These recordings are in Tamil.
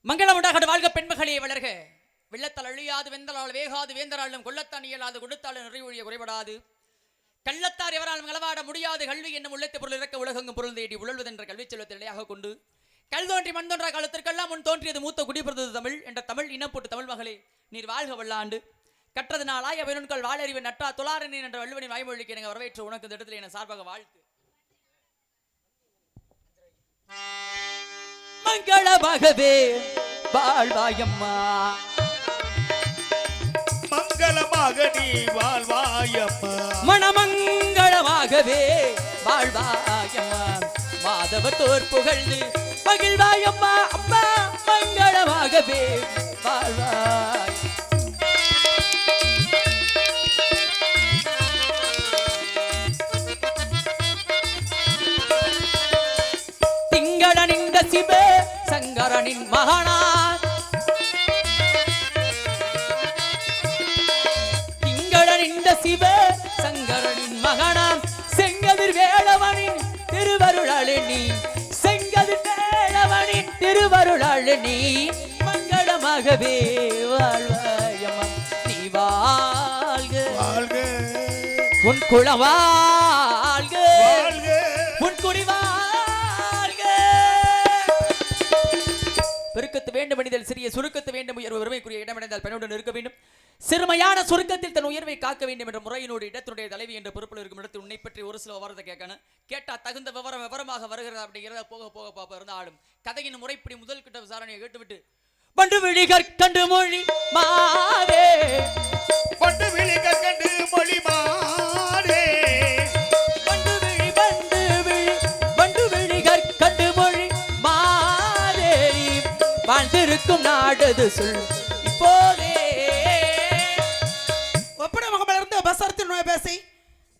மங்களம் உண்டாகட்டும். வாழ்க பெண்மகளே வளர்க. வெள்ளத்தால் அழியாது வெந்தலால் வேகாது வேந்தராலும் கொள்ளத்தான் இயலாது கொடுத்தாலும் நிறைவொழிய குறைபடாது கள்ளத்தார் எவராலும் களவாட முடியாது கல்வி என்னும் உள்ளத்தை பொருள் இறக்க உலகங்கும் பொருள் தேடி உழல்வதென்ற கல்வி செல்வத்தை நிலையாக கொண்டு கல் தோன்றி மண் தோன்றா காலத்திற்கெல்லாம் முன் தோன்றியது மூத்த குடிபிறந்தது தமிழ் என்ற தமிழ் இனம் போட்டு தமிழ் மகளே நீர் வாழ்க வல்லாண்டு கற்றது நாளாய் அவனுக்கள் வாழறிவு நற்றா துளாரணின் என்ற வள்ளுவனின் வாய்மொழிக்கு எனக்கு வரவேற்று உனக்கு இந்த இடத்துல என சார்பாக வாழ்த்து. மங்களமாகவே வாழ்வாயம்மா, மங்களமாக நீ வாழ்வாயம்மா, மணமங்களமாகவே வாழ்வாயம்மா, மாதவத்தோர் புகழ்ந்து மகிழ்வாயம்மா அம்மா, மங்களமாகவே வாழ்வாய். திங்களனின் சிவ சங்கரனின் மகனார் சிவ சங்கரனின் மகனாம் செங்கதிர் வேளவனின் திருவருளாளி செங்கதிர் வேளவனின் திருவருளாளி மங்களமாகவே வாழ்வாயம்மா நீ வாழ்க வாழ்க உன் குலம் வாழ்க வாழ்க உன் குடி வாழ்க. பெருக்கத்து வேண்டும் மனிதல் சிறிய சுருக்கத்து வேண்டும் உயர்வு வறுமைக்குரிய இடமடைந்தால் பெண்ணுடன் இருக்க வேண்டும் சிறுமையான சுருக்கத்தில் தன் உயர்வை காக்க வேண்டும் என்ற முறையினோடு இடத்தினுடைய தலைவி என்ற பொறுப்பில் இருக்கும் இடத்தில் உன்னை பற்றி ஒரு சில விவரத்தை கேட்கணும். கேட்டா தகுந்த விவரமாக வருகிறதா அப்படிங்கிறத போக போக பாப்பா இருந்த ஆடும் கதையின் முறைப்படி முதல் கிட்ட விசாரணையை கேட்டுவிட்டு பண்டு விழி கற்கண்டு மொழி மாறே பண்டு விழி கற்கண்டு மொழி மாறே பண்டு விழி பண்டு விழி கற்கண்டு மொழி மாறே வாழ்ந்திருக்கும் நாடது சொல் இப்போதே பேசி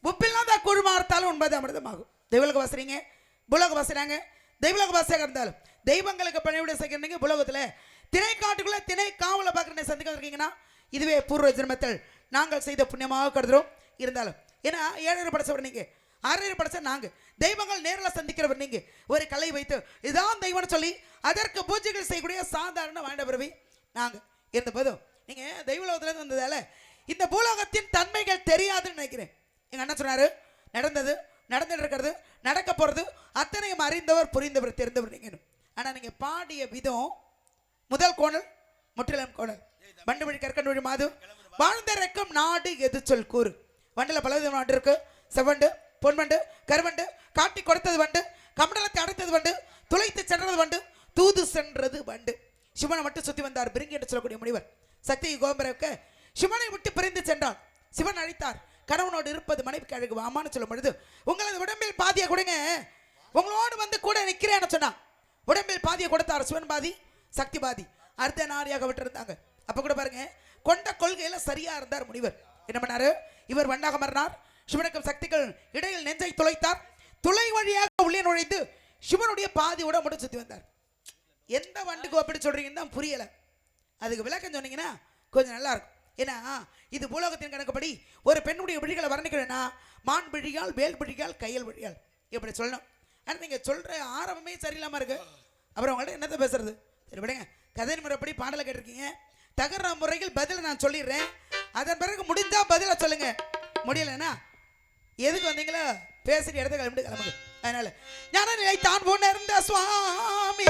உப்பில்லாத குழுமார்த்தாலும் உண்பது அமிர்தமாகும். தெய்வலோக வாசுறீங்க புலோக வாசுறாங்க தெய்வலோக வாசியாக இருந்தாலும் தெய்வங்களுக்கு பணிவிட செய்கிறீங்க. புலோகத்தில் திணை காட்டுக்குள்ள திணை காவலை பார்க்குற சந்திக்க இருக்கீங்கன்னா இதுவே பூர்வ ஜென்மத்தில் நாங்கள் செய்த புண்ணியமாக கருதுறோம். இருந்தாலும் ஏன்னா 7 படைச்சவர் நீங்க 6 படைச்ச நாங்கள் தெய்வங்கள் நேரில் சந்திக்கிறவர் நீங்க ஒரு கலை வைத்து இதான் தெய்வம்னு சொல்லி அதற்கு பூஜைகள் செய்யக்கூடிய சாதாரண வாழ்ந்த பிறவி நாங்கள் இருந்த போதும் நீங்க தெய்வலோகத்திலேருந்து வந்ததால இந்த பூலோகத்தின் தன்மைகள் தெரியாதுன்னு நினைக்கிறேன். எங்க அண்ணன் சொன்னாரு நடந்தது நடந்துட்டு இருக்கிறது நடக்க போறது அத்தனையும் அறிந்தவர் புரிந்தவர் தெரிந்தவர் நீங்க. ஆனா நீங்க பாடிய விதம் முதல் கோணல் முற்றிலும் கோணல் வண்டு வழி கற்கண்டு வழி மாது வாழ்ந்த ரெக்கம் நாடு எது சொல் கூறு. வண்டில் பல விதமான வண்டு இருக்கு. செவ்வண்டு பொன்வண்டு கருவண்டு காட்டி கொடுத்தது வண்டு கமண்டலத்தை அடைத்தது வண்டு துளைத்து சென்றது வண்டு தூது சென்றது வண்டு. சிவனை மட்டும் சுத்தி வந்தார் பிரிங்கி என்று சொல்லக்கூடிய முனிவர் சக்தி கோபுரக்க சிவனை விட்டு பிரிந்து சென்றான். சிவன் அழைத்தார் கணவனோடு இருப்பது மனைவிக்கு அழகு வாமான்னு சொல்லும் பொழுது உங்களது உடம்பில் பாதியை கொடுங்க உங்களோடு வந்து கூட நிற்கிறேன்னு சொன்னான். உடம்பில் பாதியை கொடுத்தார். சிவன் பாதி சக்தி பாதி அடுத்த நாரியாக விட்டு இருந்தாங்க. அப்ப கூட பாருங்க கொண்ட கொள்கையில சரியா இருந்தார் முனிவர். என்ன பண்ணாரு இவர் வண்டாக மறினார். சிவனுக்கும் சக்திகள் இடையில் நெஞ்சை துளைத்தார். துளை வழியாக உள்ளே நுழைந்து சிவனுடைய பாதி உடம்போடு சுத்தி வந்தார். எந்த வண்டுக்கு அப்படி சொல்றீங்கன்னு புரியல. அதுக்கு விளக்கம் சொன்னீங்கன்னா கொஞ்சம் நல்லா இருக்கும். ஏன்னா இது பூலோகத்தின் கணக்குப்படி ஒரு பெண்ணுடைய விழிகளை வர்ணிக்கிறேன்னா மான் விழியால் வேல் விழியால் கையல் விழியால் இப்படி சொல்லணும். ஆனால் நீங்கள் சொல்கிற ஆரம்பமே சரியில்லாமல் இருக்கு. அப்புறம் உங்கள்ட்ட என்னத்தை பேசுறது சரி விடுங்க. கதை முறைப்படி பாடலை கேட்டிருக்கீங்க. தகர முறையில் பதிலை நான் சொல்லிடுறேன். அதன் பிறகு முடிஞ்சா பதிலை சொல்லுங்க. முடியலைன்னா எதுக்கு வந்தீங்களோ பேசுகிற இடத்த கிளம்பிட்டு கிளம்புங்க. அதனால ஞான நிலை தான் உணர்ந்த சுவாமி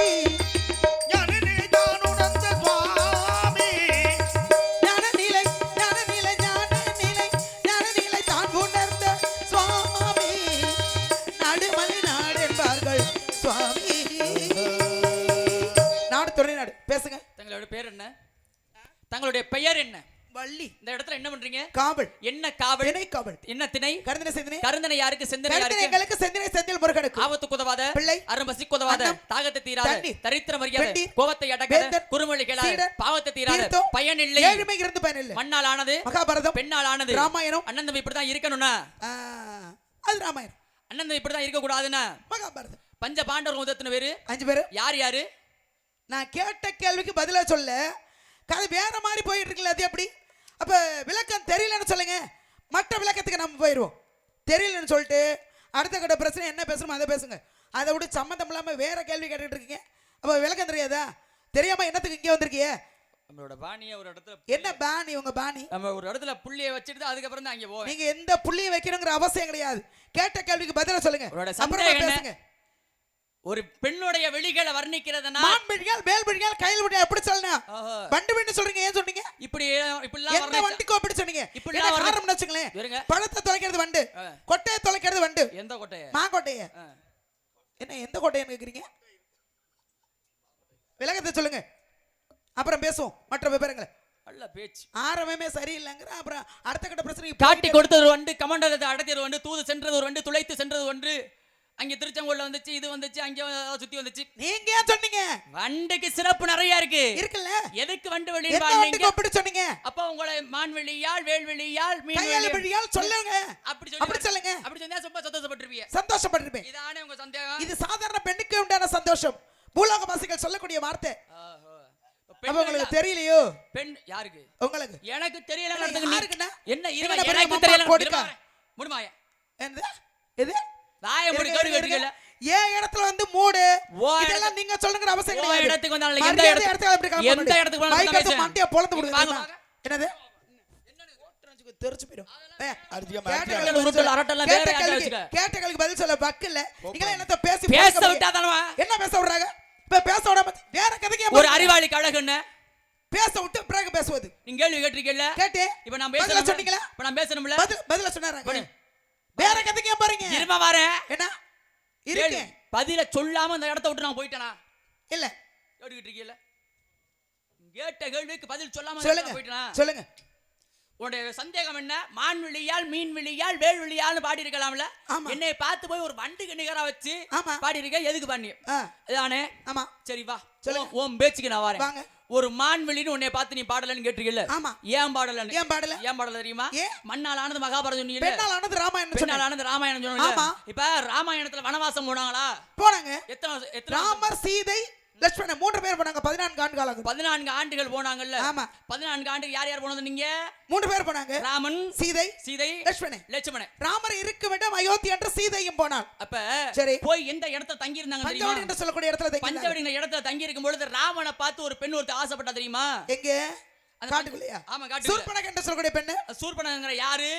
பேசுங்க. தங்களுடைய பேர் என்ன? தங்களுடைய பெயர் என்ன? வள்ளி. இந்த இடத்துல என்ன பண்றீங்க? காவல். என்ன காவல்? திணை காவல். என்ன திணை? கருந்தனை செந்தனை. கருந்தனை யாருக்கு? செந்தனை யாருக்கு? கருந்தனைகளுக்கு செந்தனை செந்தில் முருகனுக்கு. ஆபத்து உதவாத பிள்ளை அரும்பசி உதவாத தாகத்தை தீராத தரித்திரம் அறியாத கோபத்தை அடக்காத குறுமொழி கேளாத பாவத்தை தீராத பயன் இல்லை ஏழ்மை இருந்து பயன் இல்லை. மண்ணால் ஆனது மகாபாரதம் பெண்ணால் ஆனது ராமாயணம். அண்ணன் தம்பி இப்படி தான் இருக்கணும்னா அது ராமாயணம். அண்ணன் தம்பி இப்படி தான் இருக்க கூடாதுன்னா மகாபாரதம். பஞ்ச பாண்டவர் முதத்தின பேரு 5 பேரு. யார் யாரு? நான் கேட்ட கேள்விக்கு பதிலா சொல்ல கதை வேற மாதிரி போயிட்டு இருக்குல்ல அது எப்படி? அப்ப விளக்கம் தெரியலன்னு சொல்லுங்க. மற்ற விளக்கத்துக்கு நம்ம போயிடுவோம். தெரியலன்னு சொல்லிட்டு அடுத்த கட்ட பிரச்சனை என்ன பேசணுமோ அதை பேசுங்க. அதை விட சம்மந்தம் இல்லாமல் வேற கேள்வி கேட்டுட்டு இருக்கீங்க. அப்போ விளக்கம் தெரியாதா? தெரியாம என்னத்துக்கு இங்க வந்திருக்கிய? நம்மளோட பாணியை ஒரு இடத்துல என்ன பாணி உங்க பாணி? நம்ம ஒரு இடத்துல புள்ளியை வச்சுட்டு அதுக்கப்புறம் தான் அங்கே போவோம். நீங்க எந்த புள்ளியை வைக்கணுங்கிற அவசியம் கிடையாது. கேட்ட கேள்விக்கு பதில சொல்லுங்க. உங்களோட அப்புறம் சந்தேகம் என்ன? பேசுங்க. ஒரு பெண்ணுடைய வெளிகளை வர்ணிக்கிறதுனா மான் விழிகள், மேல் விழிகள், கையில் விழிகள் எப்படி சொல்லணும்? வண்டு விண்ணு சொல்றீங்க, ஏன் சொன்னீங்க? இப்படி எந்த வண்டிக்கோ அப்படி சொன்னீங்க? இப்படிலாம் என்ன காரணம்னு வச்சுங்களேன். இருங்க. பழத்தை தொலைக்கிறது வண்டு, கொட்டையை தொலைக்கிறது வண்டு. எந்த கொட்டைய? மாங்கொட்டைய. என்ன எந்த கொட்டைன்னு கேக்குறீங்க? விலகத்தை சொல்லுங்க, அப்புறம் பேசுவோம் மற்ற விவரங்களை. நல்ல பேச்சு. ஆரம்பமே சரியில்லைங்கிற அப்புறம் அடுத்த கட்ட பிரச்சனை. காட்டி கொடுத்தது ஒரு வண்டு, கமண்டலத்தை அடத்தியது வண்டு, தூது சென்றது ஒரு வண்டு, துளைத்து சென்றது ஒன்று. அங்க திருச்செங்கோல்ல வந்துச்சு, இது வந்துச்சு, அங்க சுத்தி வந்துச்சு. நீங்க ஏன் சொன்னீங்க? வண்டுக்கு சிறப்பு நிறைய இருக்கு. இருக்குல்ல? எதுக்கு வண்டு வெளி எந்த வண்டுக்கு அப்படி சொன்னீங்க? அப்ப உங்களை மான்வெளியால், வேல்வெளியால், மீன்வெளியால் சொல்லுங்க. அப்படி சொல்லுங்க. அப்படி சொன்னா ரொம்ப சந்தோஷப்பட்டிருப்பீங்க. சந்தோஷப்பட்டிருப்பேன். இதானே உங்க சந்தேகம்? இது சாதாரண பெண்ணுக்கு உண்டான சந்தோஷம். பூலோகவாசிகள் சொல்லக்கூடிய வார்த்தை. உங்களுக்கு தெரியலையோ? பெண் யாருக்கு? உங்களுக்கு. எனக்கு தெரியல. யாருக்குன்னா என்ன இருங்க, எனக்கு தெரியல. முடுமாய என்ன இது? வாயை மூடி கேடு கேட்கல. ஏன் இடத்துல வந்து மூடு. இதெல்லாம் நீங்க சொல்லுங்கற அவசியம் கிடையாது. இடத்துக்கு வந்தால எந்த இடத்துக்கு அப்படி காரணம். எந்த இடத்துக்கு வந்தாலும் மைக் எடுத்து மண்டைய பொளந்து விடுங்க. என்னது? என்னன்னு ஓட்றதுக்கு தெரிஞ்சு போய்டும். கேட்ட கேள்விக்கு பதில் சொல்ல வக்கல்ல. நீங்க என்னத்த பேச விட்டாதானவா? என்ன பேச விடுறாங்க? இப்ப பேச விடாம வேற கதைக்கு ஒரு அறிவாளி கழகன்னு பேச விட்டு பிறகு பேசுவது. நீங்க கேள்வி கேட்டிருக்கீல்ல? கேட்டேன். இப்ப நான் பேசல சொன்னீங்களா? இப்ப நான் பேசணும்ல? பதில சொன்னாங்க. வேற கதைக்கு பாருங்க. இருமா வரேன். என்ன? இருக்கு. பதில சொல்லாம அந்த இடத்தை விட்டு நான் போயிட்டேனா? இல்ல. கேட்டிட்டு இருக்கீல்ல? கேட்ட கேள்விக்கு பதில் சொல்லாம போயிட்டேனா? சொல்லுங்க. உடைய சந்தேகம் என்ன? மான்விழியால், மீன்விழியால், வேல்விழியால்னு பாடி இருக்கலாம்ல? என்னை பார்த்து போய் ஒரு வண்டுக்கு நிகரா வச்சு பாடி இருக்க. எதுக்கு பண்ணி? அதானே? ஆமா. சரி வா, உன் பேச்சுக்கு நான் வரேன். ஒரு மான்விழின்னு உன்னை பார்த்து நீ பாடலன்னு கேட்டிருக்கீல்ல? ஏன் பாடலன்னு? ஏன் பாடல தெரியுமா? மண்ணால் ஆனது மகாபாரதம் சொன்னீங்க, பெண்ணால் ஆனது ராமாயணம், பெண்ணால் ஆனது ராமாயணம் சொன்னீங்க. இப்ப ராமாயணத்துல வனவாசம் போனாங்களா? போனாங்க. எத்தனை? ராமர், சீதை, லட்சுமணன் 3 பேர் போனாங்க. 14 ஆண்டு காலம். 14 ஆண்டுகள் போனாங்கல்ல? ஆமா. 14 ஆண்டுக்கு யார் யார் போனது? நீங்க 3 பேர் போனாங்க. ராமன், சீதை, லட்சுமணன். ராமர் இருக்க வேண்டும் அயோத்தி என்ற சீதையும் போனாள். அப்ப சரி, போய் எந்த இடத்துல தங்கி இருந்தாங்க தெரியுமா? பஞ்சவடி என்று சொல்லக்கூடிய இடத்துல தங்கி. பஞ்சவடிங்கிற இடத்துல தங்கி இருக்கும் பொழுது ராமனை பார்த்து ஒரு பெண் ஒருத்தர் ஆசைப்பட்டா தெரியுமா? எங்க? காட்டுக்குள்ளயா? ஆமா, காட்டுக்குள்ள. சூர்பனகை என்று சொல்லக்கூடிய பெண். சூர்பனகங்கிற யாரு?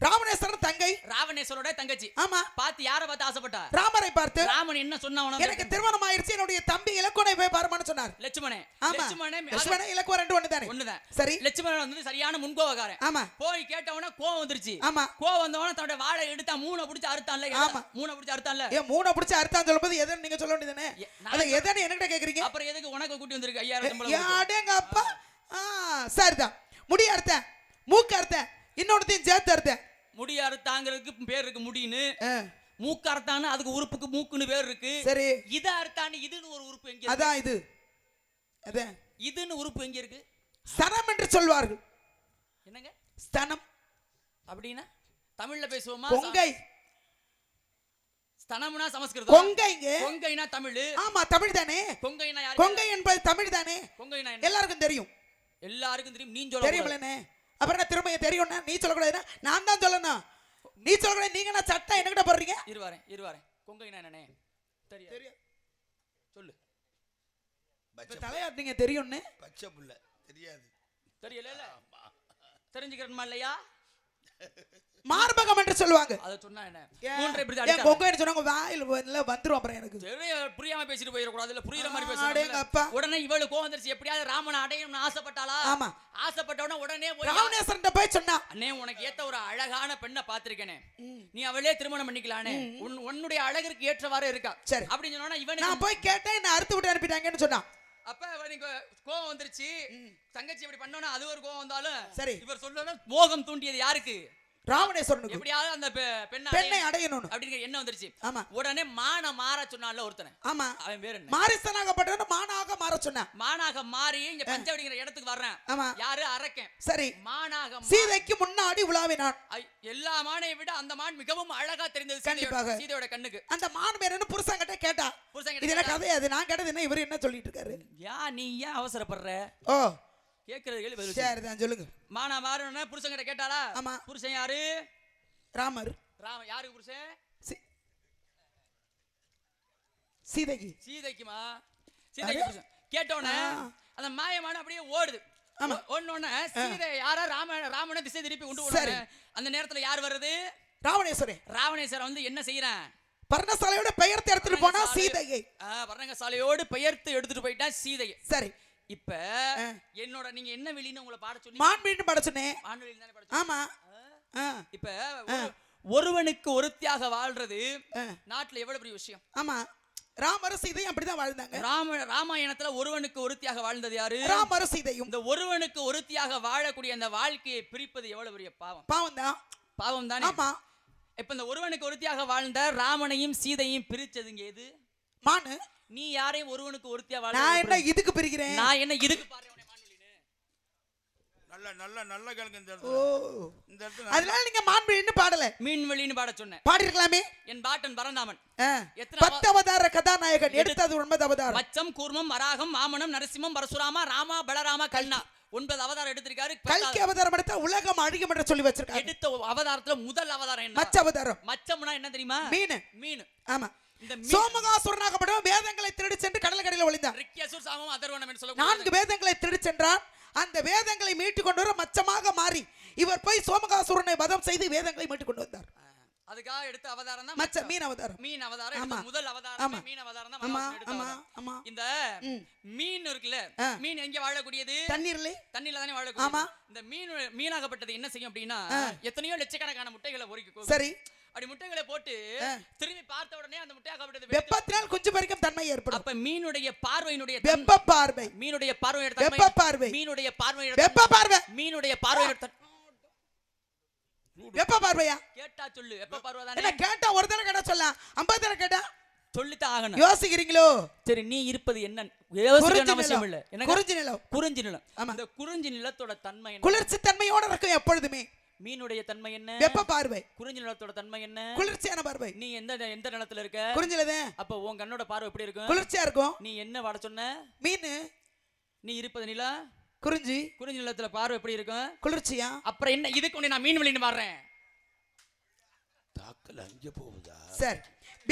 ராவணேஸ்வரன் தங்கை. ராவணேஸ்வரோட தங்கச்சி. ஆமா. பார்த்து யாரை பார்த்து ஆசைப்பட்டா? ராமரை பார்த்து. ராமன் என்ன சொன்னான்? எனக்கு திருமணம் ஆயிருச்சு, என்னுடைய தம்பி இலக்குவனை போய் பாருமான்னு சொன்னார். லட்சுமணன். லட்சுமணன் இலக்குவன் ரெண்டு ஒண்ணுதானே? ஒண்ணுதான். சரி. லட்சுமணன் வந்து சரியான முன்கோவக்காரன். ஆமா. போய் கேட்டவன கோவம் வந்துருச்சு. ஆமா. கோவம் வந்தவன தன்னோட வாளை எடுத்தா 3 பிடிச்சு அறுத்தான்ல. ஆமா. 3 பிடிச்சு அறுத்தான்ல. ஏன் 3 பிடிச்சு அறுத்தான்னு சொல்லும்போது எதன்னு நீங்க சொல்ல வேண்டியதானே? அத எதன்னு என்கிட்ட கேக்குறீங்க? அப்புறம் எதுக்கு உனக்கு கூட்டி வந்திருக்கு? 5000 சம்பளம். அடேங்க அப்பா. சரிதான். முடி அறுத்தேன், மூக்கு அறுத்தேன், இன்னொருத்தையும் சேர்த்து அறுத்தேன். முடி அறுத்தாங்கிறதுக்கு பேர் இருக்கு முடின்னு. மூக்கு அறுத்தான்னு அதுக்கு உறுப்புக்கு மூக்குன்னு பேர் இருக்கு. சரி. இத அறுத்தான்னு இதுன்னு ஒரு உறுப்பு எங்க? அதான் இது. அதான் இதுன்னு உறுப்பு எங்க இருக்கு? ஸ்தனம் என்று சொல்வார்கள். என்னங்க ஸ்தனம் அப்படின்னா? தமிழ்ல பேசுவோமா? கொங்கை. ஸ்தனம்னா சமஸ்கிருதம். கொங்கைங்க. கொங்கைனா தமிழ். ஆமா, தமிழ் தானே. கொங்கைனா யாரு? கொங்கை என்பது தமிழ் தானே. கொங்கைனா எல்லாருக்கும் தெரியும். எல்லாருக்கும் தெரியும். நீ சொல்ல தெரியுமலனே. அப்புறம் நான் திரும்ப தெரியும்னா நீ சொல்லக்கூடாதுன்னா நான் தான் சொல்லணும். நீ சொல்லக்கூடாது. நீங்க நான் சட்டம் என்கிட்ட போடுறீங்க. இருவாரேன். கொங்கைனா என்னனே தெரியும். சொல்லு. தலையாட்டிங்க தெரியும்னு. பச்சை புள்ள தெரியாது. தெரியல. தெரிஞ்சுக்கிறணுமா இல்லையா? மார்பகம் என்று சொல்லுவாங்க. அத சொன்னா என்ன? மூன்றை இப்படி அடிச்சா கொங்கைன்னு சொன்னாங்க. வாயில வந்துரும். அப்புறம் எனக்கு தெரிய புரியாம பேசிட்டு போயிர கூடாது. இல்ல புரியுற மாதிரி பேசணும். உடனே இவளு கோவம் வந்துருச்சு. எப்படியாவது ராமனை அடையணும்னு ஆசைப்பட்டாளா? ஆமா. ஆசைப்பட்டவன உடனே போய் ராவணேஸ்வரன்ட்ட போய் சொன்னா, அண்ணே உனக்கு ஏத்த ஒரு அழகான பெண்ணை பாத்திருக்கேனே, நீ அவளே திருமணம் பண்ணிக்கலானே, உன்னுடைய அழகிற்கு ஏற்றவாறு இருக்கா. சரி அப்படின்னு சொன்னா இவன் நான் போய் கேட்டேன், என்ன அறுத்து விட்டு அனுப்பிட்டாங்கன்னு சொன்னா. அப்ப அவனுக்கு கோவம் வந்துருச்சு. தங்கச்சி அப்படி பண்ணோன்னா அது ஒரு கோவம் வந்தாலும் சரி, இவர் சொல்லணும் மோகம் தூண்டியது யாருக்கு? ராவணேஸ்வரனுக்கு. எப்படியாவது அந்த பெண்ணை அடையணும் அப்படிங்கிற என்ன வந்துருச்சு. ஆமா. உடனே மான மாற சொன்னான்ல ஒருத்தனை. ஆமா. அவன் பேர் என்ன? மாரிசனாகப்பட்டவன மானாக மாற சொன்னான். மானாக மாறி இங்க பஞ்சவடிங்கிற இடத்துக்கு வர்றான். ஆமா. யாரு? அரக்கன். சரி. மானாக சீதைக்கு முன்னாடி உலாவினான். எல்லா மானை விட அந்த மான் மிகவும் அழகா தெரிந்தது சீதையோட கண்ணுக்கு. அந்த மான் பேர் என்ன? புருஷன்கிட்ட கேட்டா. இது என்ன கதை? அது நான் கேட்டது என்ன? இவர் என்ன சொல்லிட்டு இருக்காரு? நீ ஏன் அவசரப்படுற? ஓ கேக்குறது கேள்வி பதில். சரி தான் சொல்லுங்க. மானா மாறன புருஷன்கிட்ட கேட்டாளா? ஆமா. புருஷன் யாரு? ராமர். யாருக்கு புருஷன்? சீதைக்கு. சீதைக்குமா? சீதைக்கு புருஷன். கேட்டோன்னே அந்த மாயமான அப்படியே ஓடுது. ஒன்னொன்னு சீதை யாரா ராமனை திசை திருப்பி கொண்டு போறாரு. அந்த நேரத்துல யார் வருது? ராவணேஸ்வரன் வந்து என்ன செய்யறான்? பர்ணசாலையோட பெயர்த்து எடுத்துட்டு போனா சீதையை. பர்ணசாலையோடு பெயர்த்து எடுத்துட்டு போயிட்டா சீதையை. சரி, இப்ப என்னோட நீங்க என்ன வெளின்னு உங்களை பாட சொன்னீங்க? மான்விழின்னு பாட சொன்னேன். மான்விழின்னு தானே பாட சொன்னீங்க? ஆமா. இப்ப ஒருவனுக்கு ஒருத்தியாக வாழ்றது நாட்டுல எவ்வளவு பெரிய விஷயம். ஆமா, ராமரும் சீதையும் அப்படிதான் வாழ்ந்தாங்க. ராமாயணத்துல ஒருவனுக்கு ஒருத்தியாக வாழ்ந்தது யாரு? ராமரும் சீதையும். இந்த ஒருவனுக்கு ஒருத்தியாக வாழக்கூடிய அந்த வாழ்க்கையை பிரிப்பது எவ்வளவு பெரிய பாவம். பாவம் தானே. ஆமா. இப்ப இந்த ஒருவனுக்கு ஒருத்தியாக வாழ்ந்த ராமனையும் சீதையும் பிரிச்சதுங்க எது? மானு. நீ யாரையும் ஒருவனுக்கு ஒருத்தியா வாழ? நான் என்ன இதுக்கு பிரிக்கிறேன்? நான் என்ன இதுக்கு பாரு நல்ல கேளுங்க இந்த இடத்துல. அதனால நீங்க மான்விழின்னு பாடல, மீன்வெளின்னு பாட சொன்னேன். பாடிருக்கலாமே. என் பாட்டன் பரந்தாமன் 10 அவதார கதாநாயகன், எடுத்தது 9 அவதாரம். மச்சம், கூர்மம், வராகம், வாமனம், நரசிம்மம், பரசுராமா, ராமா, பலராமா, கல்னா 9 அவதாரம் எடுத்திருக்காரு. கல்கி அவதாரம் எடுத்தா உலகம் அழியும் என்று சொல்லி வச்சிருக்காரு. எடுத்த அவதாரத்துல முதல் அவதாரம் என்ன? மச்ச அவதாரம். மச்சம்னா என்ன தெரியுமா? மீன். ஆமா. சோமகாசுரனாகப்பட்டவன் வேதங்களை திருடி சென்று கடலுக்கடியில் ஒளிந்தான். ரிக்யசுர், சாமம், அதர்வனம் என்று சொல்ல 4 வேதங்களை திருடி சென்றான். அந்த வேதங்களை மீட்டு கொண்டு வர மச்சமாக மாறி இவர் போய் சோமகாசுரனை வதம் செய்து வேதங்களை மீட்டு கொண்டு வந்தார். அதுக்காக எடுத்த அவதாரம் தான் மச்ச மீன் அவதாரம். எடுத்த முதல் அவதாரம் மீன் அவதாரம் தான். ஆமா. இந்த மீன் இருக்குல்ல, மீன் எங்க வாழக்கூடியது? தண்ணீர்ல தானே வாழக்கூடியது. ஆமா. இந்த மீனாகப்பட்டது என்ன செய்யும் அப்படின்னா எத்தனையோ லட்சக்கணக்கான முட்டைகளை பொரிக்கும். சரி. அப்படி முட்டைகளை போட்டு திரும்பி பார்த்த உடனே அந்த முட்டையாகப்பட்டது வெப்பத்தினால் குஞ்சு பறிக்கும் தன்மை ஏற்படும். அப்ப மீனுடைய பார்வையினுடைய வெப்ப பார்வை. மீனுடைய பார்வையோட தன்மை வெப்ப பார்வை. மீனுடைய பார்வையோட வெப்ப பார்வை. மீனுடைய பார்வையோட வெப்ப பார்வையா? கேட்டா சொல்லு. வெப்ப பார்வை தானே. என்ன கேட்டா ஒரு தடவை கேட்டா சொல்லலாம், 50 தடவை கேட்டா சொல்லித்தான் ஆகணும். யோசிக்கிறீங்களோ? சரி, நீ இருப்பது என்ன? யோசிக்கணும் அவசியம் இல்ல. குறிஞ்சி நிலம். குறிஞ்சி நிலம். அந்த குறிஞ்சி நிலத்தோட தன்மை என்ன? குளிர்ச்சி தன்மையோட இருக்கும் எப்பொழுதுமே. மீனுடைய தன்மை என்ன? வெப்ப பார்வை. குறிஞ்சி நிலத்தோட தன்மை என்ன? குளிர்ச்சியான பார்வை. நீ எந்த நிலத்துல இருக்க? குறிஞ்சிலதான். அப்ப உன் கண்ணோட பார்வை எப்படி இருக்கும்? குளிர்ச்சியா இருக்கும். நீ என்ன வாட சொன்ன? மீன். நீ இருப்பது நிலா குறிஞ்சி நிலத்துல பார்வை எப்படி இருக்கும்? குளிர்ச்சியா. அப்புறம் என்ன இதுக்கு ஒண்ணு நான் மீன் வெளின்னு பாடுறேன். தாக்கல அங்க போகுதா? சரி,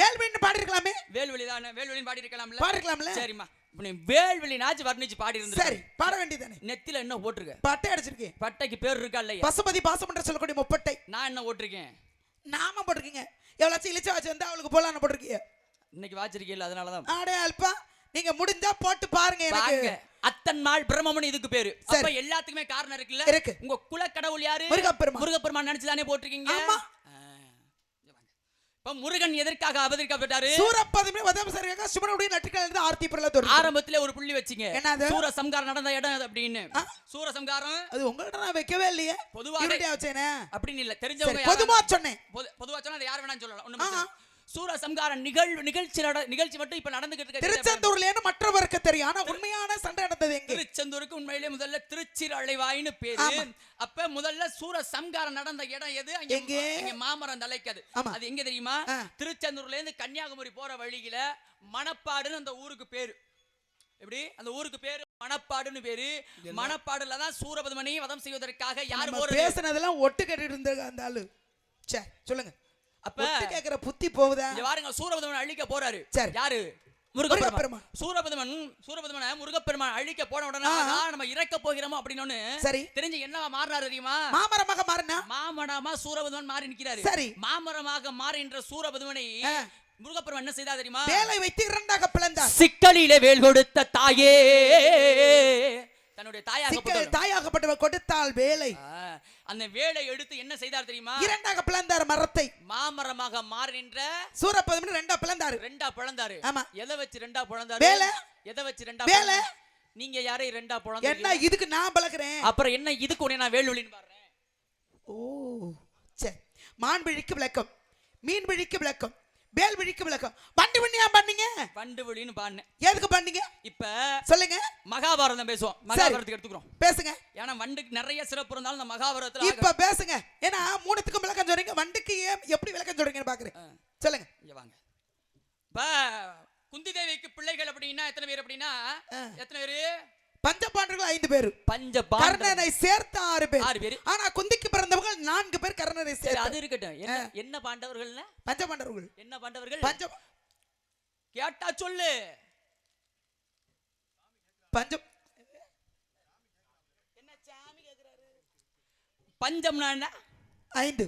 வேல்வெளின்னு பாடி இருக்கலாமே. வேல்வெளின்னு பாடி இருக்கலாம்ல. பாடிருக்கலாம்ல. சரிம்மா, நீ வேல்வெளினாச்சு வர்ணிச்சு பாடி இருந்த. சரி, பாட வேண்டியதானே. நெத்தில என்ன ஓட்டிருக்க? பட்டை அடிச்சிருக்கேன். பட்டைக்கு பேர் இருக்கா இல்லையா? பசுபதி பாசம் என்று சொல்லக்கூடிய முப்பட்டை. நான் என்ன ஓட்டிருக்கேன்? நாம போட்டிருக்கீங்க. எவ்வளவு இழிச்ச வாட்சி வந்து அவளுக்கு போலான்னு போட்டிருக்கீங்க. இன்னைக்கு வாச்சிருக்கீல்ல, அதனாலதான். ஆடே அல்பா, நீங்க முடிஞ்சா போட்டு பாருங்க. எனக்கு அத்தன்மாள் பிரம்மம்னு இதுக்கு பேரு. அப்ப எல்லாத்துக்குமே காரணம் இருக்குல்ல. இருக்கு. உங்க குல கடவுள் யாரு? முருகப்பெருமான் நினைச்சுதானே போட்டிருக்கீங்க. ஆமா. இப்ப முருகன் எதற்காக அவதரிக்கப்பட்டாரு? சூரபதமே வதம் சரியாக சிவனுடைய நட்டுக்கள் இருந்து ஆர்த்தி பிரலத்தோட ஆரம்பத்திலே ஒரு புள்ளி வச்சீங்க. என்னது? சூர சம்காரம் நடந்த இடம் அப்படின்னு. சூர சம்காரம் அது உங்கள்ட்ட நான் வைக்கவே இல்லையே. பொதுவாக வச்சேனே அப்படின்னு இல்ல, தெரிஞ்சவங்க பொதுவா சொன்னேன். பொதுவா சொன்னா அது யார் வேணாலும் சொல்லலாம். ஒண்ணும் சூர சம்காரம் நிகழ்ச்சி மட்டும் இப்ப நடந்துகிட்டு இருக்கு. திருச்செந்தூர்ல மற்றவருக்கு தெரியும். ஆனா உண்மையான சண்டை நடந்தது எங்க? திருச்செந்தூருக்கு உண்மையிலே முதல்ல திருச்சிரளைவாயின்னு பேரு. அப்ப முதல்ல சூர சம்காரம் நடந்த இடம் எது? அங்க மாமரம் தலைக்கது. அது எங்க தெரியுமா? திருச்செந்தூர்ல இருந்து கன்னியாகுமரி போற வழியில மணப்பாடுன்னு அந்த ஊருக்கு பேரு. எப்படி? அந்த ஊருக்கு பேரு மணப்பாடுன்னு பேரு. மணப்பாடுல தான் சூரபதுமனை வதம் செய்வதற்காக யார் பேசுனதெல்லாம் ஒட்டு கேட்டுட்டு இருந்தாங்க அந்த ஆளு. சரி, சொல்லுங்க. அப்ப கேக்குற புத்தி போகுதா? பாருங்க, சூரபதுமன் அழிக்க போறாரு. யாரு? முருகப்பெருமான். சூரபதுமன் முருகப்பெருமான் அழிக்க போன உடனே நம்ம இறக்க போகிறோமோ அப்படின்னு சரி தெரிஞ்சு என்னவா மாறினாரு தெரியுமா? மாமரமாக மாறினா. மாமரமா சூரபதுமன் மாறி நிக்கிறாரு. சரி, மாமரமாக மாறின்ற சூரபதுமனை முருகப்பெருமான் என்ன செய்தா தெரியுமா? வேலை வைத்து இரண்டாக பிளந்தார். சிக்கலிலே வேல் கொடுத்த தாயே, தன்னுடைய தாயாகப்பட்டவர் கொடுத்தால் வேலை. அந்த வேலை எடுத்து என்ன செய்தார் தெரியுமா? இரண்டாக பிளந்தார் மரத்தை. மாமரமாக மாறின்ற சூரபதுமன் ரெண்டா பிளந்தாரு. ஆமா. எதை வச்சு ரெண்டா பிளந்தாரு? வேலை. எதை வச்சு ரெண்டா? வேலை. நீங்க யாரை ரெண்டா பிளந்தாரு? என்ன இதுக்கு நான் பழக்கிறேன். அப்புறம் என்ன இதுக்கு உடனே நான் வேல்வெளின்னு பாடுறேன். ஓ சரி. மான் விழிக்கு விளக்கம், மீன் விழிக்கு விளக்கம், வேல் விழிக்கு விளக்கம். பண்டு விண்ணியா பண்ணீங்க? பண்டு விழின்னு பாடுனேன். எதுக்கு பண்ணீங்க? இப்ப சொல்லுங்க. மகாபாரதம் பேசுவோம். மகாபாரதத்துக்கு எடுத்துக்கிறோம். பேசுங்க. ஏன்னா வண்டுக்கு நிறைய சிறப்பு இருந்தாலும் அந்த மகாபாரதத்துல இப்ப பேசுங்க. ஏன்னா மூணுத்துக்கும் விளக்கம் சொல்றீங்க, வண்டுக்கு எப்படி விளக்கம் சொல்றீங்கன்னு பாக்குறேன். சொல்லுங்க. இங்க வாங்க. இப்ப குந்தி தேவிக்கு பிள்ளைகள் அப்படின்னா எத்தனை பேர்? அப்படின்னா எத்தனை பேரு? பஞ்சபாண்டவர்கள் 5 பேர். கர்ணனை சேர்த்து 6 பேர். ஆனா குந்திக்கு பிறந்தவர்கள் 4 பேர். கர்ணனை சேர்த்து. அது இருக்கட்டும். என்ன பாண்டவர்கள்? பஞ்சபாண்டவர்கள். என்ன பாண்டவர்கள்? கேட்டா சொல்லு. பஞ்சம் பஞ்சம்னா என்ன? 5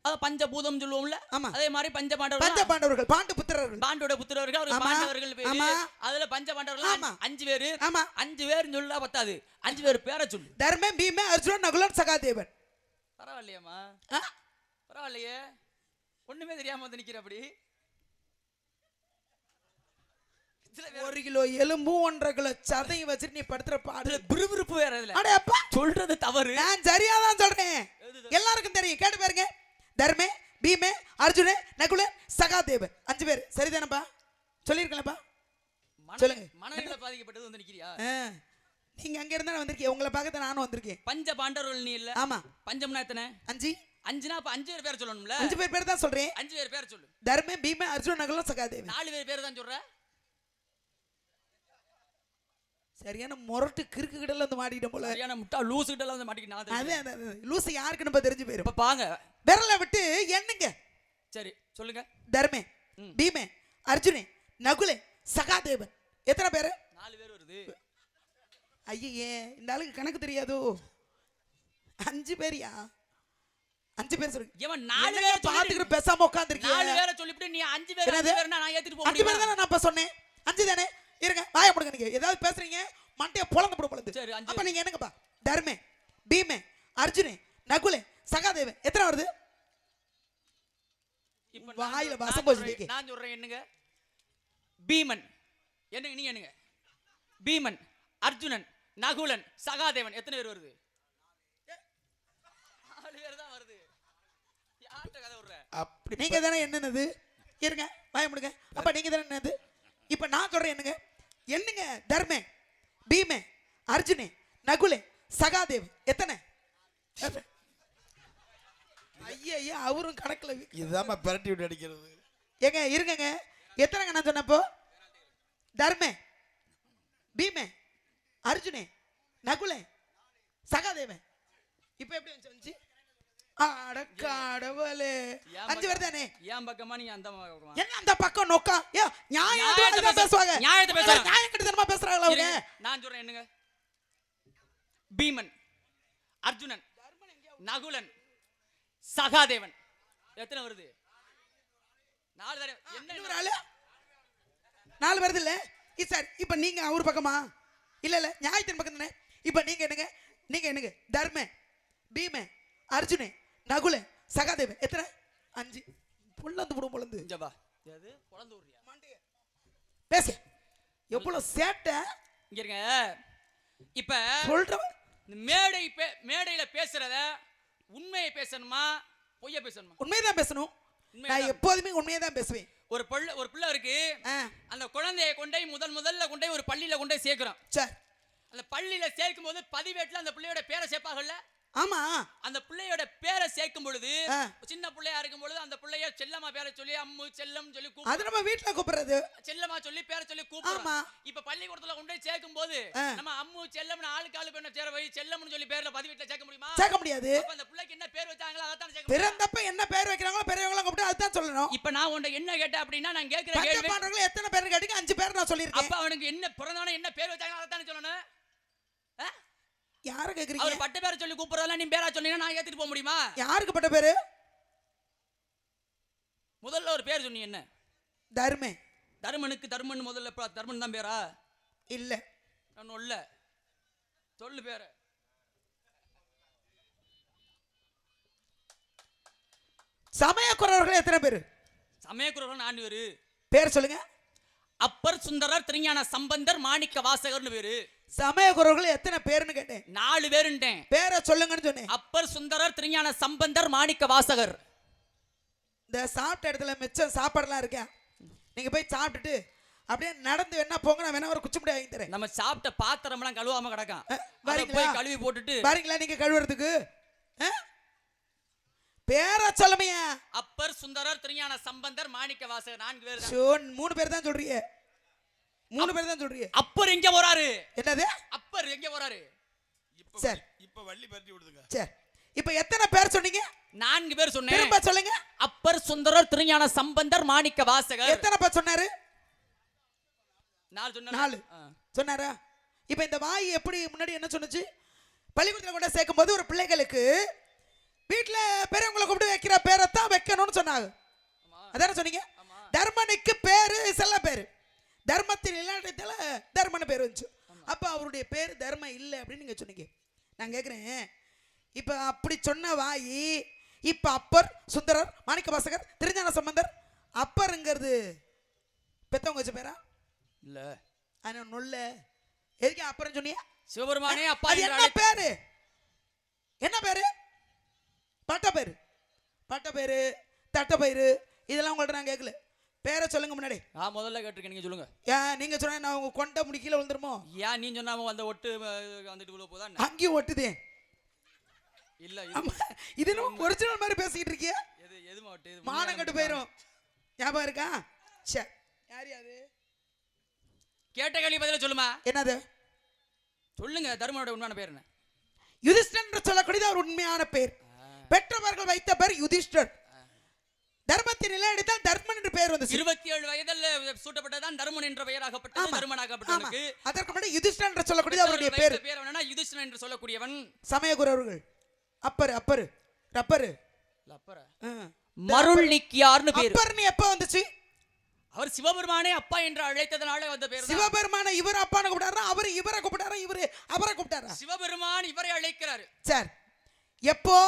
அது பஞ்சபூதம் சொல்லுவோம்ல. ஆமா. அதே மாதிரி பஞ்ச பஞ்சபாண்டவர்கள், பாண்டவர்கள், பாண்டு புத்திரர்கள். பாண்டோட புத்திரர்கள், அவருக்கு ஆமா. பாண்டவர்கள் பேரு. ஆமா. அதுல பஞ்சபாண்டவர்கள் ஆமா. 5 பேரு. ஆமா. 5 பேர்னு சொல்ல பத்தாது, 5 பேர் பேரை சொல்லு. தர்மன், பீமன், அர்ஜுனன், நகுலன், சகாதேவன். பரவாயில்லையாம்மா, ஆ? பரவாயில்லையே, ஒண்ணுமே தெரியாம வந்து நிக்கிற. அப்படி 1 கிலோ எலும்பும் 1.5 கிலோ சதையும் வச்சுட்டு நீ படுத்துற பாடு. விறுவிறுப்பு வேற. இதுல அடே அப்பா, சொல்றது தவறு. நான் சரியாதான் சொல்றேன். எல்லாருக்கும் தெரியும், கேட்டு பாருங்க. தர்மே, பீமே, அர்ஜுனே, நகுலன், சகாதேவன் 5 பேர். சரிதானப்பா? சொல்லிருக்கலப்பா? சொல்லுங்க. மனநிலை பாதிக்கப்பட்டது வந்து நிக்கிறியா? நீங்க அங்க இருந்தா வந்திருக்கீங்க, உங்களை பார்க்க நானும் வந்திருக்கேன். பஞ்ச பாண்டவர்கள் நீ இல்ல. ஆமா. பஞ்சம்னா எத்தனை? 5. 5னா அப்ப 5 பேர் சொல்லணும்ல. 5 பேர் தான் சொல்றேன். 5 பேர் சொல்லு. தர்மே, பீமே, அர்ஜுனன், நகுலன், சகாதேவன். 4 பேர் தான் சொல்ற. சரியான முரட்டு கிறுக்கு கிடல வந்து மாட்டிக்கிட்ட போல. சரியான முட்டா லூசு கிட்ட வந்து மாட்டிக்கிட்டு. அது லூசு யாருக்குன்னு இப்ப தெரிஞ்சு போயிரும். இப்ப பாங்க விரல விட்டு எண்ணுங்க. சரி சொல்லுங்க. தர்மே, பீமே, அர்ஜுனே, நகுலே, சகாதேவன். எத்தனை பேரு? 4 பேர் வருது. ஐயே, இந்த ஆளுக்கு கணக்கு தெரியாதோ? 5 பேரியா? 5 பேர் சொல்லு. இவன் 4 பேர் பாத்துக்கிட்டு பேசாம உட்கார்ந்திருக்கீங்க. 4 பேரை சொல்லிட்டு நீ 5 பேர்னா நான் ஏத்திட்டு போக 5 பேர் முடியுமா? தானே நான் இப்ப சொன்னேன். 5 தானே? இருங்க, வாயை முடுங்க. நீங்க ஏதாவது பேசுறீங்க மண்டைய பொளந்து போடு பொளந்து. சரி, 5. அப்ப நீங்க என்னங்கப்பா? தர்மே, பீமே, அர்ஜுனே, நகுலே, சகாதேவன். எத்தனை வருது? இப்ப வாயில வசம் போச்சு. நான் சொல்றேன் என்னங்க. பீமன் என்னங்க, நீங்க என்னங்க. பீமன், அர்ஜுனன், நகுலன், சகாதேவன். எத்தனை பேர் வருது? 4 பேர் தான் வருது. யார்ட்ட கதை விடுற? அப்படி நீங்க தானே என்னது? இருங்க, வாயை முடுங்க. அப்ப நீங்க தானே என்னது? இப்ப நான் சொல்றேன் என்னங்க. என்னங்க? தர்மே, பீமே, அர்ஜுனே, நகுலே, சகாதேவ். எத்தனை? ஐயா, அவரும் கணக்குல. இதுதான் பிரட்டி விட்டு அடிக்கிறது. ஏங்க இருங்கங்க. எத்தனைங்க நான் சொன்னப்போ? தர்மே, பீமே, அர்ஜுனே, நகுலே, சகாதேவன். இப்ப எப்படி வந்துச்சு? அடக்கடவுளே, 5 பேர் தானே? ஏன் பக்கமா நீ அந்த பக்கமா? என்ன அந்த பக்கம் நோக்கா? ஏ, நியாயத்தை பேசுவாங்க. நியாயத்தை பேசுறாங்க. நியாயம் கிட்டத்தனமா பேசுறாங்களா அவங்க? நான் சொல்றேன் என்னங்க. பீமன், அர்ஜுனன், நகுலன், சகாதேவன். எத்தனை வருது? 4 தடவை. என்ன 4 வருது இல்ல? சார், இப்ப நீங்க அவர் பக்கமா? இல்ல நியாயத்தின் பக்கம் தானே. இப்ப நீங்க என்னங்க? தர்மே, பீமே, அர்ஜுனே, நகுலே, சகாதேவன். எத்தனை? 5. பொல்லந்து போடும் பொல்லந்து. ஜபா எது பொளந்து ஊர்றியா? பேசு. எவ்வளவு சேட்டை. இங்க இருங்க. இப்ப சொல்ற இந்த மேடையில பேசுறத உண்மையை பேசணுமா பொய்ய பேசணுமா? உண்மையதான் பேசணும். நான் எப்போதுமே உண்மையை தான் பேசுவேன். ஒரு பிள்ளை இருக்கு. அந்த குழந்தையை முதல்ல கொண்டே ஒரு பள்ளியில கொண்டே சேர்க்கிறோம். சரி. அந்த பள்ளியில சேர்க்கும் போது பதிவேட்டுல அந்த பிள்ளையோட பேரை சேர்ப்பாங்கல்ல. ஆமா. அந்த பிள்ளையோட பேரை சேர்க்கும் பொழுது சின்ன பிள்ளையா இருக்கும் பொழுது அந்த பிள்ளைய செல்லமா பேரை சொல்லி அம்மு செல்லம் சொல்லி கூப்பிடுறோம். அது நம்ம வீட்ல கூப்பிடுறது. செல்லமா சொல்லி பேரை சொல்லி கூப்பிடுறோம். இப்ப பள்ளிக்கூடத்துல கொண்டு போய் சேர்க்கும் போது நம்ம அம்மு செல்லம்னு ஆளுக்கு ஆளு பேரை சேர வை செல்லம்னு சொல்லி பேர்ல பதிவேட்டுல சேர்க்க முடியுமா? சேர்க்க முடியாது. அப்ப அந்த பிள்ளைக்கு என்ன பேர் வச்சாங்களோ அதான் சேர்க்க முடியும். பிறந்தப்ப என்ன பேர் வைக்கறாங்களோ பெரியவங்கள கூப்பிட்டு அதுதான் சொல்லணும். இப்ப நான் உன்ட என்ன கேட்டா அப்படினா நான் கேக்குற கேள்வி பஞ்சபாண்டவர்கள் எத்தனை பேர் கேட்டீங்க? 5 பேர் நான் சொல்லிருக்கேன். அப்ப அவனுக்கு என்ன பிறந்தானே என்ன பேர் வச்சாங்களோ அதான் சொல்லணும். யார கேக்குறீங்க? அவர் பட்ட பேரை சொல்லி கூப்பிடுறதெல்லாம் நீ பேரா சொன்னீங்கன்னா நான் ஏத்திட்டு போக முடியுமா? யாருக்கு பட்ட பேரு? முதல்ல ஒரு பேர் சொன்னீங்க என்ன? தர்மே. தர்மனுக்கு தர்மன் முதல்ல தர்மன் தான் பேரா? இல்ல. நான் இல்ல. சொல்லு பேரு. சமயக்குறவர்கள் எத்தனை பேரு? சமயக்குறவர்கள் 4 பேரு. பேர் சொல்லுங்க. அப்பர் சுந்தரர், திருஞான சம்பந்தர், மாணிக்க வாசகர்னு பேரு. சமயக்குறவர்கள் எத்தனை பேருன்னு கேட்டேன். 4 பேருன்ட்டேன். பேரை சொல்லுங்கன்னு சொன்னேன். அப்பர் சுந்தரர், திருஞான சம்பந்தர், மாணிக்க வாசகர். இந்த சாப்பிட்ட இடத்துல மிச்சம் சாப்பாடுலாம் இருக்கேன். நீங்க போய் சாப்பிட்டுட்டு அப்படியே நடந்து வேணா போங்க, நான் வேணா ஒரு குச்சிமுடி வாங்கி தரேன். நம்ம சாப்பிட்ட பாத்திரம்லாம் கழுவாம கிடக்கும். வரீங்களா? போய் கழுவி போட்டுட்டு வரீங்களா நீங்க கழுவுறதுக்கு? பேரை சொல்லுமையா? அப்பர் சுந்தரர், திருஞான சம்பந்தர், மாணிக்க வாசகர் 4 பேர் தான். 3 பேர் தான் சொல்றீங்க. 3 பேர் தான் சொல்றீங்க. அப்பர் எங்க போறாரு? என்னது? அப்பர் எங்க போறாரு? சரி, இப்ப வள்ளி பத்தி விடுதுங்க. சரி, இப்ப எத்தனை பேர் சொன்னீங்க? 4 பேர் சொன்னேன். திரும்ப சொல்லுங்க. அப்பர் சுந்தரர், திருஞான சம்பந்தர், மாணிக்க வாசகர். எத்தனை பேர் சொன்னாரு? 4 சொன்னாரு. 4 சொன்னாரா? இப்போ இந்த வாய் எப்படி முன்னாடி என்ன சொன்னுச்சு? பள்ளிக்கூடத்தில் கொண்டு சேர்க்கும் போது ஒரு பிள்ளைகளுக்கு வீட்டில் பெரியவங்களை கூப்பிட்டு வைக்கிற பேரை தான் வைக்கணும்னு சொன்னாங்க. அதான சொன்னீங்க? தர்மனுக்கு பேரு செல்ல பேரு, தர்மத்தின் இல்லாட்டத்தில் தர்மன்னு பேர் வந்துச்சு. அப்போ அவருடைய பேர் தர்ம இல்லை அப்படின்னு நீங்கள் சொன்னீங்க. நான் கேட்குறேன், இப்போ அப்படி சொன்ன வாயி இப்போ அப்பர், சுந்தரர், மாணிக்க வாசகர், திருஞான சம்பந்தர், அப்பருங்கிறது பெத்தவங்க வச்ச பேரா இல்ல? ஆனால் நொல்ல எதுக்கு அப்பர்னு சொன்னீங்க? சிவபெருமானே அப்பா அது என்ன பேரு? என்ன பேரு? பட்டப்பேரு, பட்டப்பேரு, தட்டப்பயிறு, இதெல்லாம் உங்கள்ட்ட நான் கேட்கல. பேரை சொல்லுங்க முன்னாடி. முதல்ல கேட்டிருக்கேன், நீங்க சொல்லுங்க. ஏன் நீங்க சொன்னா நான் உங்க கொண்ட முடி கீழே விழுந்துருமோ? ஏன் நீ சொன்னாம அந்த ஒட்டு வந்துட்டு விழுவ போதா? அங்கேயும் ஒட்டுதே இல்ல. இது நம்ம ஒரிஜினல் மாதிரி பேசிக்கிட்டு இருக்கிய. எது மாட்டு மானம் கட்டு போயிரும். ஞாபகம் இருக்கா? சே, யார் யாரு? கேட்ட கேள்வி பதில சொல்லுமா. என்னது சொல்லுங்க. தர்மனோட உண்மையான பேர் என்ன? யுதிஷ்டன் என்று சொல்லக்கூடியது அவர் உண்மையான பேர். பெற்றவர்கள் வைத்த பேர் யுதிஷ்டர். தர்மத்தின் நிலையடித்தான் தர்மன் என்று பெயர் வந்து 27 வயதில் சூட்டப்பட்டதான் தர்மன் என்ற பெயராகப்பட்டது. தர்மனாகப்பட்டவனுக்கு அதற்கு முன்னாடி யுதிஷ்டன் என்று சொல்லக்கூடியது அவருடைய பேர். பேர் என்னன்னா யுதிஷ்டன் என்று சொல்லக்கூடியவன் சமயகுரு அவர்கள். அப்பர் அப்பர் ரப்பர் அப்பற மருள் நீக்கியார்னு பேர். அப்பர்னு எப்ப வந்துச்சு? அவர் சிவபெருமானே அப்பா என்று அழைத்ததனால வந்த பேர். சிவபெருமான இவர் அப்பான்னு கூப்பிட்டாரா, அவர் இவரை கூப்பிட்டாரா, இவரு அவரை கூப்பிட்டாரா? சிவபெருமான் இவரை அழைக்கிறாரு. சார், எப்போ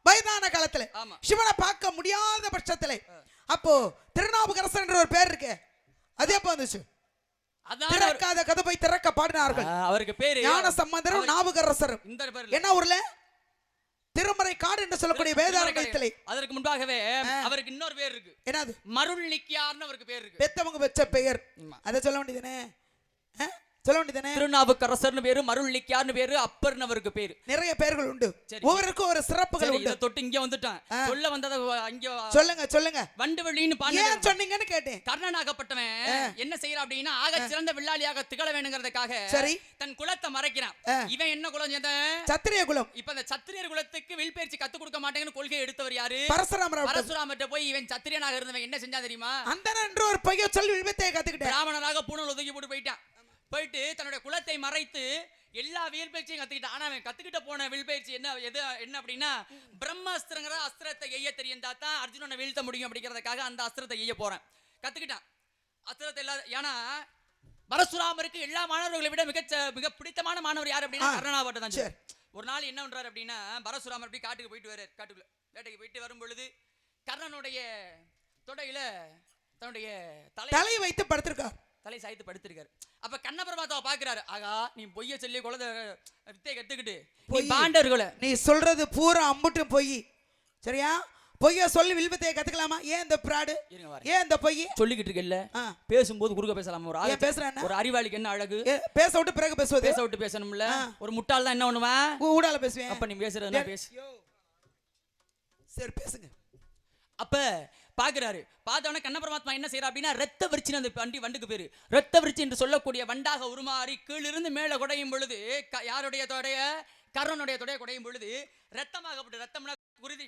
வயதான காலத்துல ஆமா, சிவனை பார்க்க முடியாத பட்சத்துல அப்போ திருநாவுக்கரசர் என்ற ஒரு பேர் இருக்கு. அது எப்ப வந்துச்சு? திறக்காத கதவை திறக்க பாடினார்கள். அவருக்கு பேரு ஞான சம்பந்தரும் நாவுக்கரசரும். இந்த பேர் என்ன ஊர்ல? திருமறை காடு என்று சொல்லக்கூடிய வேதாரண்யத்திலே. அதற்கு முன்பாகவே அவருக்கு இன்னொரு பேர் இருக்கு. என்னது? மருள் நீக்கியார்னு அவருக்கு பேர் இருக்கு. பெத்தவங்க வச்ச பெயர். அதை சொல்ல வேண்டியதானே? சொல்ல வேண்டியதானே? திருநாவுக்கரசர்னு பேரு, மருள் நீக்கியார்னு பேரு, அப்பர்னு அவருக்கு பேரு. நிறைய பேர்கள் உண்டு, ஒவ்வொருக்கும் ஒரு சிறப்புகள் உண்டு. இத தொட்டு இங்க வந்துட்டான். சொல்ல வந்தத அங்க சொல்லுங்க சொல்லுங்க. வண்டுவெளின்னு பாண்டு ஏன் சொன்னீங்கன்னு கேட்டேன். கர்ணனாகப்பட்டவன் என்ன செய்யறான் அப்படின்னா, ஆக சிறந்த வில்லாளியாக திகழ வேணுங்கிறதுக்காக சரி தன் குலத்தை மறைக்கிறான். இவன் என்ன குலம் சேர்ந்தவன்? சத்திரிய குலம். இப்ப அந்த சத்திரியர் குலத்துக்கு வில் பயிற்சி கத்து கொடுக்க மாட்டேங்கன்னு கொள்கை எடுத்தவர் யாரு? பரசுராமர். பரசுராமர்ட்ட போய் இவன் சத்திரியனாக இருந்தவன் என்ன செஞ்சா தெரியுமா? அந்தன என்று ஒரு பைய சொல்லி வில்வித்தையை கத்துக்கிட்டான். பிராமணனாக பூணல் ஒதுக்கி போட்டு போயிட்டான். போயிட்டு தன்னுடைய குலத்தை மறைத்து எல்லா வில் பயிற்சியும் கத்துக்கிட்டான். ஆனா அவன் கத்துக்கிட்ட போன வில் பயிற்சி என்ன அப்படின்னா, பிரம்மாஸ்திரங்கிற அஸ்திரத்தை எய்ய தெரியுந்தா தான் அர்ஜுனனை வீழ்த்த முடியும் அப்படிங்கிறதுக்காக அந்த அஸ்திரத்தை எய்ய போறேன் கத்துக்கிட்டான். அஸ்திரத்தை ஏன்னா பரசுராமருக்கு எல்லா மாணவர்களை விட மிக பிடித்தமான மாணவர் யார் அப்படின்னா கர்ணனாவட்ட தான். ஒரு நாள் என்ன பண்றாரு அப்படின்னா, பரசுராமர் அப்படி காட்டுக்கு போயிட்டு வர்றாரு. காட்டுக்குள்ள வேட்டைக்கு போயிட்டு வரும் பொழுது கர்ணனுடைய தொடையில தன்னுடைய தலையை வைத்து படுத்திருக்கார். தலை சாய்த்து படுத்திருக்காரு. அப்ப கண்ண பரமாத்மா பாக்குறாரு. ஆகா, நீ பொய்ய சொல்லி குலத வித்தை கத்துக்கிட்டு பாண்டவர்களை நீ சொல்றது பூரா அம்புட்டும் பொய். சரியா? பொய்ய சொல்லி வில்வித்தையை கத்துக்கலாமா? ஏன் இந்த பிராடு? ஏன் இந்த பொய் சொல்லிக்கிட்டு இருக்கல? பேசும்போது குறுக்க பேசலாமா? ஒரு ஆளு பேசுறானே, ஒரு அறிவாளிக்கு என்ன அழகு? பேச விட்டு பிறகு பேசுவது. பேச விட்டு பேசணும்ல. ஒரு முட்டாள் தான் என்ன பண்ணுவான்? ஊடால பேசுவேன். அப்ப நீ பேசுறதுனா பேசு. சரி பேசுங்க. அப்ப பாக்குறாரு. பார்த்தவன கண்ண பரமாத்மா என்ன செய்யறா அப்படின்னா, ரத்த விருச்சின்னு அந்த வண்டுக்கு பேரு ரத்த விருச்சி என்று சொல்லக்கூடிய வண்டாக உருமாறி கீழிருந்து மேல குடையும் பொழுது யாருடைய தொடைய? கர்ணனுடைய தொடைய குடையும் பொழுது ரத்தமாகப்பட்டது. ரத்தம்னா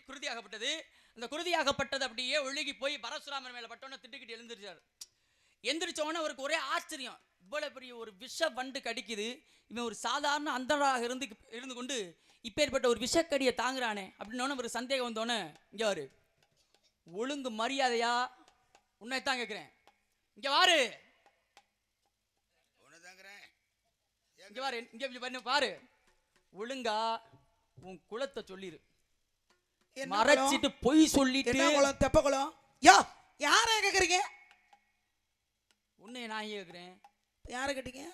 குருதியாகப்பட்டது. அந்த குருதியாகப்பட்டது அப்படியே ஒழுகி போய் பரசுராமர் மேல பட்டோன்னு திட்டுக்கிட்டு எழுந்திருச்சாரு. எந்திரிச்சோன்னு அவருக்கு ஒரே ஆச்சரியம். இவ்வளவு பெரிய ஒரு விஷ வண்டு கடிக்குது, இவன் ஒரு சாதாரண அந்தராக இருந்து கொண்டு இப்பேற்பட்ட ஒரு விஷக்கடியை தாங்குறானே அப்படின்னு ஒரு சந்தேகம் வந்தோன்னு, இங்க வாரு, ஒழுங்கு மரியாதையா உன்னைத்தான் கேட்கிறேன், இங்க வாரு, இங்க வாரு, இங்க பாரு, ஒழுங்கா உன் குலத்தை சொல்லிரு. மறைச்சிட்டு பொய் சொல்லிட்டு தெப்ப குலம். யா யார கேக்குறீங்க? உன்னை நான் கேக்குறேன். யார கேட்டீங்க?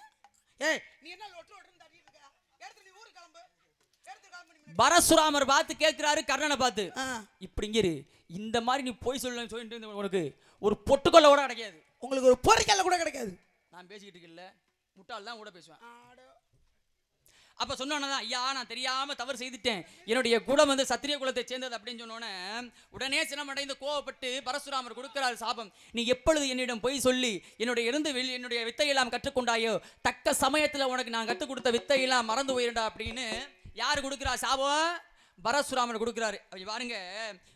ஏய் நீ என்ன லொட்டு லொட்டுன்னு தட்டிட்டு இருக்க? எடுத்து நீ ஊருக்கு கிளம்பு. எடுத்து கிளம்பு. பரசுராமர் பார்த்து கேக்குறாரு கர்ணனை பார்த்து, இப்படிங்கிரு, இந்த மாதிரி நீ பொய் சொல்லிட்டு உனக்கு ஒரு பொட்டுக்கொள்ள கூட கிடைக்காது, உங்களுக்கு ஒரு பொறிக்கல்ல கூட கிடைக்காது. நான் பேசிக்கிட்டு இருக்கல, முட்டாள் தான் கூட பேசுவேன். அப்ப சொன்னோன்னதான், ஐயா நான் தெரியாம தவறு செய்துட்டேன், என்னுடைய குலம் வந்து சத்திரிய குலத்தை சேர்ந்தது அப்படின்னு சொன்னோன்னே உடனே சினமடைந்து கோவப்பட்டு பரசுராமர் கொடுக்கிறார் சாபம். நீ எப்பொழுது என்னிடம் பொய் சொல்லி என்னுடைய வித்தையெல்லாம் கற்றுக்கொண்டாயோ, தக்க சமயத்துல உனக்கு நான் கற்றுக் கொடுத்த வித்தையெல்லாம் மறந்து போயிருண்டா அப்படின்னு யாரு கொடுக்கிறா சாபம்? பரசுராமன் கொடுக்கிறாரு. அப்படி பாருங்க,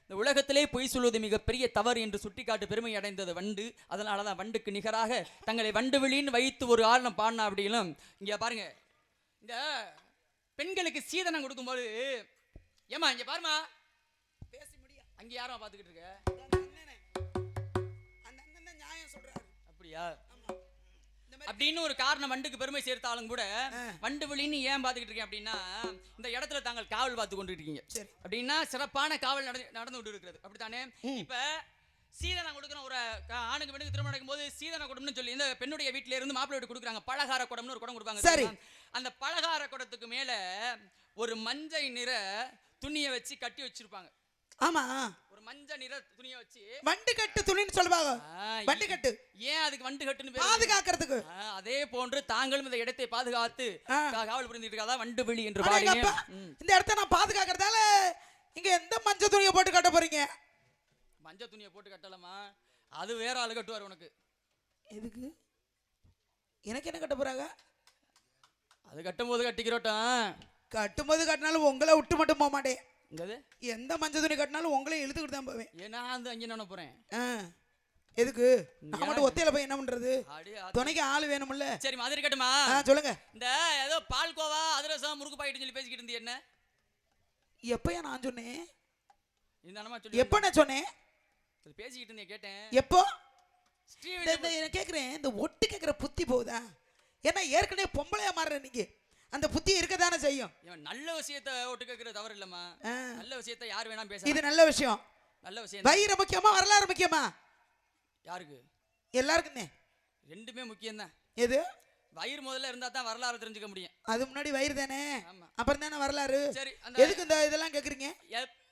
இந்த உலகத்திலே பொய் சொல்வது மிகப்பெரிய தவறு என்று சுட்டிக்காட்டு பெருமை அடைந்தது வண்டு. அதனால தான் வண்டுக்கு நிகராக தங்களை வண்டுவிழின்னு வைத்து ஒரு ஆரணம் பாடினா. அப்படின்னும் இங்க பாருங்க, இந்த பெண்களுக்கு சீதனம் கொடுக்கும்போது, ஏமா இங்க பாருமா, பேசி முடியா அங்க யாரோ பாத்துக்கிட்டு இருக்க, அந்த அண்ணன் நியாயம் சொல்றாரு. அப்படியா? அப்படின்னு ஒரு காரணம் வண்டுக்கு பெருமை சேர்த்தாலும் கூட வண்டு விழின்னு ஏன் பாத்துக்கிட்டு இருக்கேன் அப்படின்னா, இந்த இடத்துல தாங்கள் காவல் பார்த்து கொண்டு இருக்கீங்க. அப்படின்னா சிறப்பான காவல் நடந்து கொண்டு இருக்கிறது. அப்படித்தானே? இப்ப சீதனம் கொடுக்குற ஒரு ஆணுக்கு பெண்ணுக்கு திருமணம் நடக்கும் போது சீதன குடம்னு சொல்லி இந்த பெண்ணுடைய வீட்டில இருந்து மாப்பிள்ளை வீட்டு கொடுக்குறாங்க. பலகார குடம்னு ஒரு குடம் கொடுப்பாங்க. சரி. அந்த பலகார குடத்துக்கு மேல ஒரு மஞ்சள் நிற துணியை வச்சு கட்டி வச்சிருப்பாங்க. ஆமா, ஒரு மஞ்சள் நிற துணியை வச்சு வண்டு கட்டு துணின்னு சொல்லுவாங்க. வண்டு கட்டு ஏன் அதுக்கு வண்டு கட்டுன்னு பேரு? பாதுகாக்கிறதுக்கு. அதே போன்று தாங்களும் இந்த இடத்தை பாதுகாத்து காவல் புரிந்துட்டு இருக்காதா வண்டு விழி என்று அடே பாடினேன். அப்பா, இந்த இடத்த நான் பாதுகாக்கிறதால இங்க எந்த மஞ்சள் துணியை போட்டு கட்ட போறீங்க? மஞ்சள் துணியை போட்டு கட்டலாமா? அது வேற ஆளு கட்டுவார் உனக்கு. எதுக்கு? எனக்கு என்ன கட்ட போறாங்க? அது கட்டும் போது கட்டிக்கிறோட்டம். கட்டும்போது கட்டினாலும் உங்களை விட்டு மட்டும் போக மாட்டேன். இங்கது எந்த மஞ்சள் துணி கட்டினாலும் உங்களையும் இழுத்துக்கிட்டு தான் போவேன். ஏன்னா அந்த அங்கே என்ன போறேன். எதுக்கு? நான் மட்டும் ஒத்தையில போய் என்ன பண்றது? துணைக்கு ஆள் வேணும்ல. சரி, மாதிரி கட்டுமா? சொல்லுங்க. இந்த ஏதோ பால்கோவா அதிரசம் முறுக்கு பாயிட்டு சொல்லி பேசிக்கிட்டு இருந்தீ என்ன? எப்பயா நான் சொன்னேன்? இந்த அண்ணமா சொல்லி எப்ப நான் சொன்னேன்? பேசிக்கிட்டு இருந்தேன், கேட்டேன். எப்போ? ஸ்ரீவில்லிபுத்தூர் என்ன கேக்குறேன், இந்த ஒட்டு கேக்குற புத்தி போகுதா? ஏன்னா ஏற்கனவே பொம்பளையா மாறுற நீங்க, அந்த புத்தி இருக்கதானே செய்யும். நல்ல விஷயத்தை ஒட்டு கேட்கறது தவறு இல்லம்மா. நல்ல விஷயத்தை யார் வேணாம் பேச. இது நல்ல விஷயம். நல்ல விஷயம். வயிறு முக்கியமா வரலாறு முக்கியமா? யாருக்கு? எல்லாருக்குமே ரெண்டுமே முக்கியம் தான். எது? வயிறு முதல்ல இருந்தா தான் வரலாறு தெரிஞ்சுக்க முடியும். அது முன்னாடி வயிறு தானே, அப்புறம் தானே வரலாறு. சரி, எதுக்கு இந்த இதெல்லாம் கேக்குறீங்க?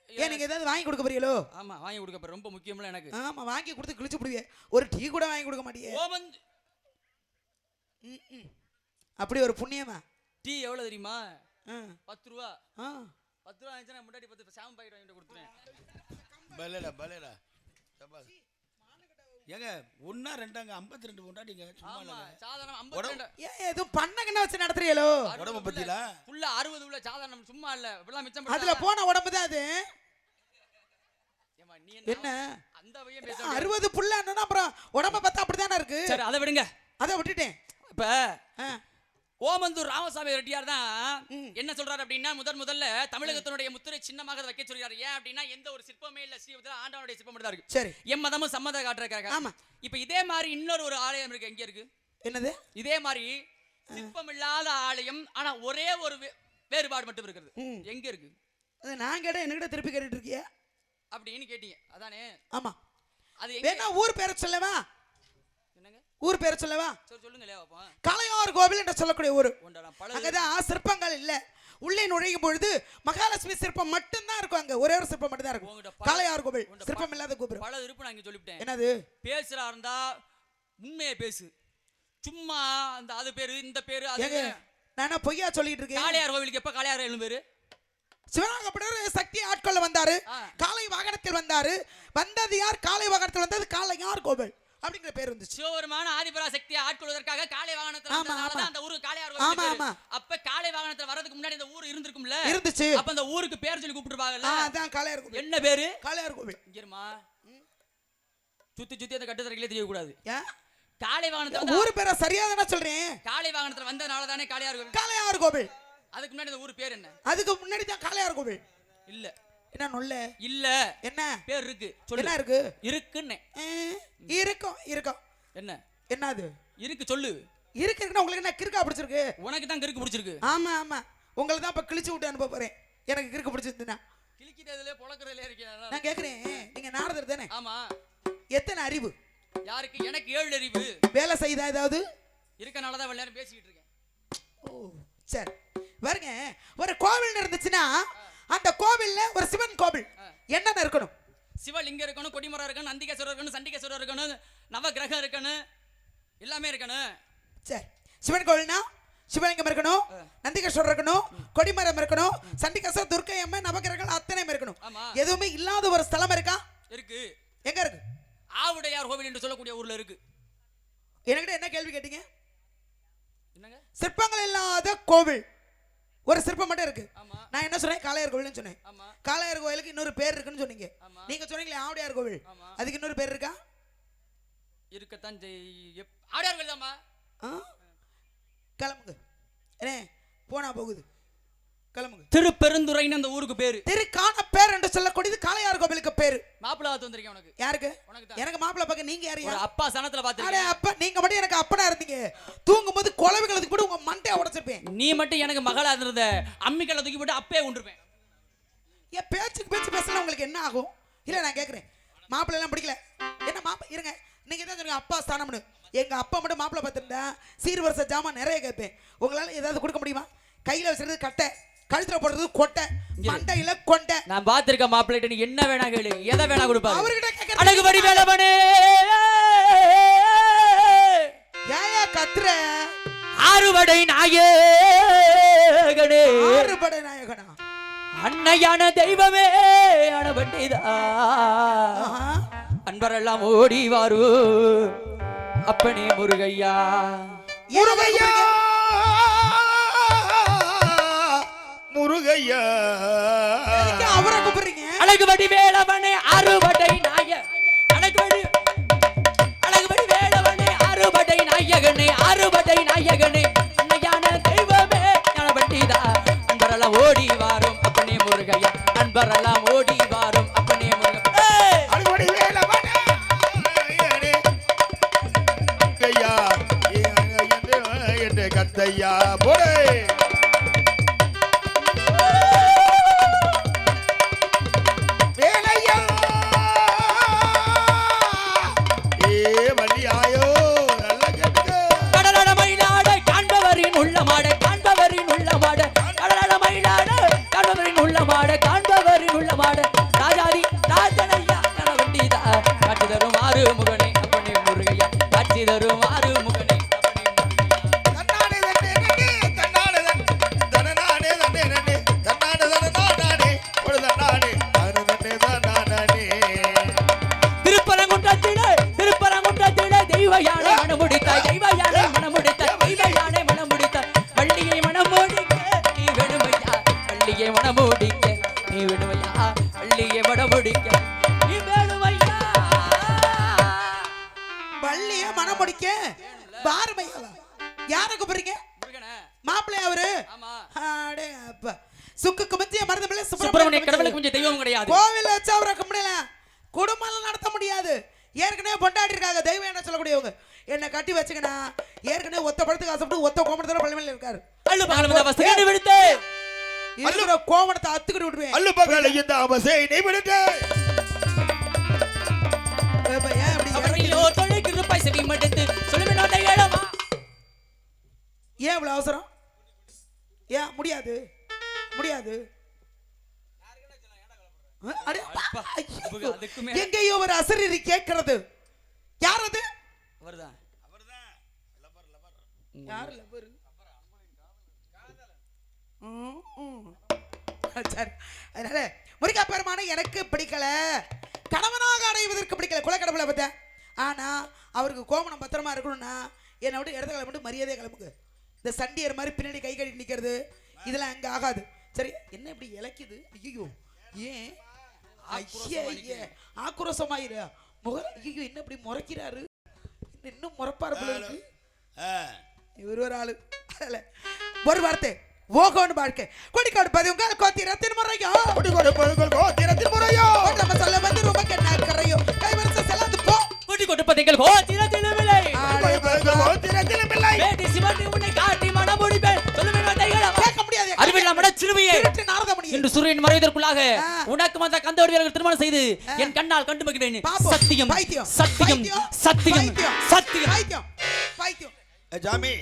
ஏன் நீங்க ஏதாவது வாங்கி கொடுக்க போறீங்களோ? ஆமா, வாங்கி கொடுக்க ரொம்ப முக்கியம்ல எனக்கு. ஆமா, வாங்கி கொடுத்து கிழிச்சு போடுவீங்க. ஒரு டீ கூட வாங்கி கொடுக்க மாட்டீங்க. அப்படி ஒரு புண்ணியமா? டீ எவ்வளவு தெரியுமா? 10 ரூபா. 10 ரூபா ஆச்சுன்னா முன்னாடி 10 சாம் பாக்கெட் வாங்கிட்டு கொடுத்துறேன். பலேடா பலேடா. ஏங்க ஒண்ணா ரெண்டாங்க 52 கொண்டாடிங்க. சும்மா இல்ல. சாதாரண 52. ஏன் எதுவும் பண்ணகன வச்சு நடத்துறீங்களோ? உடம்ப பத்தில ஃபுல்ல 60 உள்ள சாதாரண சும்மா இல்ல. இப்பலாம் மிச்சம் பண்ண. அதுல போன உடம்பு தான் அது. ஏமா நீ என்ன அந்த வழியே பேச? 60 புள்ளன்னா அப்புறம் உடம்ப பார்த்தா அப்படிதானே இருக்கு. சரி, அதை விடுங்க. அதை விட்டுட்டேன். இப்ப ஓமந்தூர் ராமசாமி ரெட்டியார் தான் என்ன சொல்றாரு அப்படின்னா, முதல்ல தமிழகத்தினுடைய முத்திரை சின்னமாக வைக்க சொல்றாரு. ஏன் அப்படின்னா எந்த ஒரு சிற்பமே இல்ல, ஸ்ரீவில்லிபுத்தூர் ஆண்டவனுடைய சிற்பம் மட்டும் தான் இருக்கு. சரி, எம்மதமும் சம்மத காட்டுறதுக்காக. ஆமா. இப்ப இதே மாதிரி இன்னொரு ஒரு ஆலயம் இருக்கு. எங்க இருக்கு? என்னது? இதே மாதிரி சிற்பம் இல்லாத ஆலயம், ஆனா ஒரே ஒரு வேறுபாடு மட்டும் இருக்குது. எங்க இருக்கு? அது நான் கேட்டேன், என்கிட்ட திருப்பி கேட்டுட்டு இருக்கியா அப்படின்னு கேட்டீங்க, அதானே? ஆமா. அது வேணா ஊர் பேரை சொல்லவா? என்னங்க ஊர் பேரை சொல்லவா? சரி சொல்லுங்களே பாப்போம். காளையார் கோவில் என்று சொல்லக்கூடிய ஊர். அங்கதான் சிற்பங்கள் இல்ல. உள்ளே நுழையும் பொழுது மகாலட்சுமி சிற்பம் மட்டும்தான் இருக்கும். அங்க ஒரே ஒரு சிற்பம் மட்டும் தான் இருக்கும். காளையார் கோவில் சிற்பம் இல்லாத கோபுரம். பல இருப்பு நான் இங்க சொல்லிவிட்டேன். என்னது? பேசுறா இருந்தா உண்மையை பேசு. சும்மா அந்த அது பேரு இந்த பேரு அது. நான் பொய்யா சொல்லிட்டு இருக்கேன்? காளையார் கோவிலுக்கு எப்ப காளையார் எழும் பேரு? சிவனாகப்பட்டவர் சக்தி ஆட்கொள்ள வந்தாரு, காளை வாகனத்தில் வந்தாரு. வந்தது யார்? காளை வாகனத்தில் வந்தது காளையார் கோவில் அப்படிங்கிற பேர் வந்துச்சு. சிவபெருமான ஆதிபரா சக்தியை ஆட்கொள்வதற்காக காளை வாகனத்துல வந்ததால அந்த ஊருக்கு காளையார் கோவில் பேரு. அப்ப காளை வாகனத்துல வரதுக்கு முன்னாடி இந்த ஊர் இருந்திருக்கும்ல? இருந்துச்சு. அப்ப அந்த ஊருக்கு பேர் சொல்லி கூப்பிட்டுருப்பாங்கல்ல? அதான் காளையார் கோவில். என்ன பேரு? காளையார் கோவில். இங்கேமா சுத்தி அந்த கட்டுத்தரையிலே தெரிய கூடாது. காளை வாகனத்துல ஊர் பேரை சரியா தானே சொல்றேன். காளை வாகனத்துல வந்ததனால தானே காளையார் கோவில். காளையார் கோவில். அதுக்கு முன்னாடி இந்த ஊர் பேர் என்ன? அதுக்கு முன்னாடி தான் காளையார் கோவில். இல்ல. என்ன நொல்ல? இல்ல. என்ன பேர் இருக்கு? சொல்லு. என்ன இருக்கு? இருக்குன்னு. இருக்கும் இருக்கும். என்ன? என்னது? இருக்கு சொல்லு. இருக்குன்னா உங்களுக்கு என்ன கிறுக்கா பிடிச்சிருக்கு? உனக்கு தான் கிறுக்கு பிடிச்சிருக்கு. ஆமா ஆமா, உங்களுக்கு தான் இப்ப கிழிச்சு விட்டு அனுப்ப போறேன். எனக்கு கிறுக்கு பிடிச்சிருந்துனா கிழிக்கிறதுல பொளக்குறதுல இருக்கேன். நான் கேக்குறேன், நீங்க நாரதர் தானே? ஆமா. எத்தனை அறிவு? யாருக்கு? எனக்கு 7 அறிவு. வேலை செய்தா ஏதாவது? இருக்கனால தான் எல்லாரும் பேசிக்கிட்டு இருக்கேன். ஓ சரி. பாருங்க, ஒரு கோவில் இருந்துச்சுன்னா அந்த கோவில்ல ஒரு சிவன் கோவில் என்னென்ன இருக்கணும்? சிவலிங்கம் இருக்கணும், கொடிமரம் இருக்கணும், நந்திகேஸ்வரர் இருக்கணும், சண்டிகேஸ்வரர் இருக்கணும், நவகிரகம் இருக்கணும், எல்லாமே இருக்கணும். சரி, சிவன் கோவில்னா சிவலிங்கம் இருக்கணும், நந்திகேஸ்வரர் இருக்கணும், கொடிமரம் இருக்கணும், சண்டிகேஸ்வரர், துர்க்கை அம்மன், நவகிரகங்கள் அத்தனையும் இருக்கணும். எதுவுமே இல்லாத ஒரு ஸ்தலம் இருக்கா? இருக்கு. எங்க இருக்கு? ஆவுடையார் கோவில் என்று சொல்லக்கூடிய ஊர்ல இருக்கு. என்கிட்ட என்ன கேள்வி கேட்டீங்க? என்னங்க? சிற்பங்கள் இல்லாத கோவில் ஒரு சிற்பம் மட்டும் இருக்கு. ஆமா. நான் என்ன சொன்னேன்? காளையார் கோவில்னு சொன்னேன். ஆமா. காளையார் கோவிலுக்கு இன்னொரு பேர் இருக்குன்னு சொன்னீங்க. ஆமா. நீங்க சொன்னீங்களே ஆவுடையார் கோவில், ஆமா. அதுக்கு இன்னொரு பேர் இருக்கா? இருக்கத்தான் ஆடையார் கோயில்தாம்மா. கிளம்புங்க. ஏ போனா போகுது, கிளம்புங்க. திருப்பெருந்துறைன்னு அந்த ஊருக்கு பேரு. திருக்கான பேர் என்று சொல்லக்கூடியது காளையார் கோவிலுக்கு பேரு. மாப்பிள்ளை பார்த்து வந்திருக்கேன் உனக்கு. யாருக்கு? உனக்கு தான். எனக்கு மாப்பிள்ளை பார்க்க நீங்க யாரு? ஒரு அப்பா சனத்துல அடே பாத்துருக்கேன். அப்பா, நீங்க மட்டும் எனக்கு அப்பனா இருந்தீங்க. தூங்கும்போது குழவைகளுக்கு போட்டு உங்க மண்டையை உடைச்சிருப்பேன். நீ மட்டும் எனக்கு மகளா இருந்த அம்மிக்கல்ல தூக்கி போட்டு அப்பே உண்டிருப்பேன். ஏன் பேச்சுக்கு பேச்சு பேசலாம் உங்களுக்கு என்ன ஆகும்? இல்ல நான் கேக்குறேன், மாப்பிள்ளை எல்லாம் பிடிக்கல என்ன மாப்பிள்ளை இருங்க, நீங்க தான் சொன்னீங்க அப்பா ஸ்தானம்னு. எங்க அப்பா மட்டும் மாப்பிள்ளை பார்த்துருந்தா சீர்வரிசை ஜாமான் நிறைய கேட்பேன். உங்களால ஏதாவது கொடுக்க முடியுமா? கையில வச்சிருக்கிறது கட்டை, கழுத்துல போடுறது கொட்டை, மண்டையில கொண்டை. நான் பாத்திருக்க மாப்பிள்ளை நீ என்ன வேணா கேளு, எதை வேணா கொடுப்பாரு. அவர்கிட்ட கேக்குறது அழகுபடி வேலவனே ஏயா கத்துற? ஆறுபடை நாயகனே, ஆறுபடை நாயகனா? அன்னையான தெய்வமே அணபண்டிதா, அன்பரெல்லாம் ஓடி வாரு அப்பனே முருகையா. முருகையா முருகையா அவரை கூப்பிடுறீங்க? அழகுபடி வேலவனே அறுபடை நாய, அழகுபடி வேலவனே அறுபடை நாயகனே, அறுபடை நாயகனே, அன்னையான தெய்வமே அணபண்டிதா, அன்பரெல்லாம் ஓடி வாரும் அப்பனே முருகையா, அன்பரெல்லாம் ஓடி வாரும் அப்பனே முருகையா. அறுபடை வேலவனே கையா என்று கத்தையா போடே. வேலையா ஏ வள்ளியாயோ நல்ல கேட்டுக்க. கடலட மயிலாட காண்பவரின் உள்ளமாட, காண்பவரின் உள்ளமாட, கடலட மயிலாட காண்பவரின் உள்ளமாட, காண்பவரின் உள்ளமாட, ராஜாதி ராஜனையா நலவண்டிதா, காட்சி தரும் ஆறு முகனே அப்பனே முருகையா, காட்சி தரும் ஆறு முகனே அப்பனே முருகையா. தன்னானே தன்னே நன்னே தன்னானே தன்னானே தன்னே நன்னே தன்னானே தன்னானே ஒரு தன்னானே அது தன்னே தன்னானே. திருப்பரங்குன்றத்திலே தெய்வ யானை மணமுடித்தாய், தெய்வ யானை மணமுடித்தாய், தெய்வ யானை மணமுடித்தாய், வள்ளியை மணமுடிக்க நீ வேணுமையா, வள்ளியை மணமுடிக்க நீ வேணுமையா, வள்ளியை மணமுடிக்க நீ வேணுமையா. வள்ளிய மனம் முடிக்க பாரமையாவா? யாரை கூப்பிடுறீங்க? மாப்பிள்ளை அவரு? ஆமா. அடே அப்பா, சுக்குக்கு மத்திய மருதமில்லை சுப்பிரமணிய கடவுளுக்கு கொஞ்சம் தெய்வம் கிடையாது. கோவில் வச்சு அவரை கும்பிடல, குடும்பம் நடத்த முடியாது. ஏற்கனவே பொண்டாட்டி இருக்காங்க, தெய்வம் என்ன சொல்லக்கூடியவங்க. என்ன கட்டி வச்சுக்கனா ஏற்கனவே ஒத்த படத்துக்கு ஆசைப்பட்டு ஒத்த கோமணத்தோட பழமையில இருக்காரு. அள்ளு பகல வசதி விடுத்து இருக்கிற கோமணத்தை அத்துக்கிட்டு விடுவேன். அல்லு பகல இந்த அவசை நீ விடுதே. ஏன் இப்படி அவரையோ தொலைக்கு ரூபாய் செடி மடுத்து சொல்லுவேன் ஏழமா. ஏன் இவ்வளவு அவசரம்? ஏன் முடியாது? முடியாது. அடே, ஐயோ, எங்கேயோ ஒரு அசரீரி கேட்கிறது. யார் அது? அவர்தான். யார் லவர்? சரி, அதனால முருகா பெருமானை எனக்கு பிடிக்கல, கணவனாக அடைவதற்கு பிடிக்கல, குலக்கடவுளை பார்த்தேன். ஆனா அவருக்கு கோமணம் பத்திரமா இருக்கணும்னா என்னை விட்டு இடத்த கிளம்பிட்டு மரியாதையை கிளம்புங்க. இந்த சண்டியர் மாதிரி பின்னாடி கை கட்டி நிக்கிறது இதெல்லாம் அங்க ஆகாது. சரி, என்ன இப்படி இலக்குது? ஐயோ, ஏன் ஆக்ரோஷமாயிரு முகர். ஐயோ, என்ன இப்படி முறைக்கிறாரு? இன்னும் முறைப்பாரு போல இருக்கு. இவர் ஒரு ஆளு. ஒரு வார்த்தை ஓகோன்னு வாழ்க்கை கொடிக்காடு பதிவுங்க கோத்திரத்தின் முறையோ, கொடிக்கோடு பதுங்கல் கோத்திரத்தின் முறையோ, நம்ம சொல்ல வந்து ரொம்ப கெட்டா கரையோ கைவரிசை செல்லாது போ. கொடி கொடுப்பதைகள் கோத்திரத்திலும் இல்லை, கோத்திரத்திலும் இல்லை. வேட்டி சிவட்டி உன்னை காட்டி மணமுடிப்பேன் சொல்லுவேன் வந்தைகளா. கேட்க முடியாது. அறிவில்லாமட சிறுமியே, திருட்டு நாரதமுனி இன்று சூரியன் மறைவதற்குள்ளாக உனக்கு வந்த கந்தோடி வீரர்கள் திருமணம் செய்து என் கண்ணால் கண்டு மகிழ்வேன். பாப்போம். சத்தியம் பைத்தியம், சத்தியம் பைத்தியம், சத்தியம் பைத்தியம், சத்தியம். பைத்தியம், பைத்தியம். ஜாமி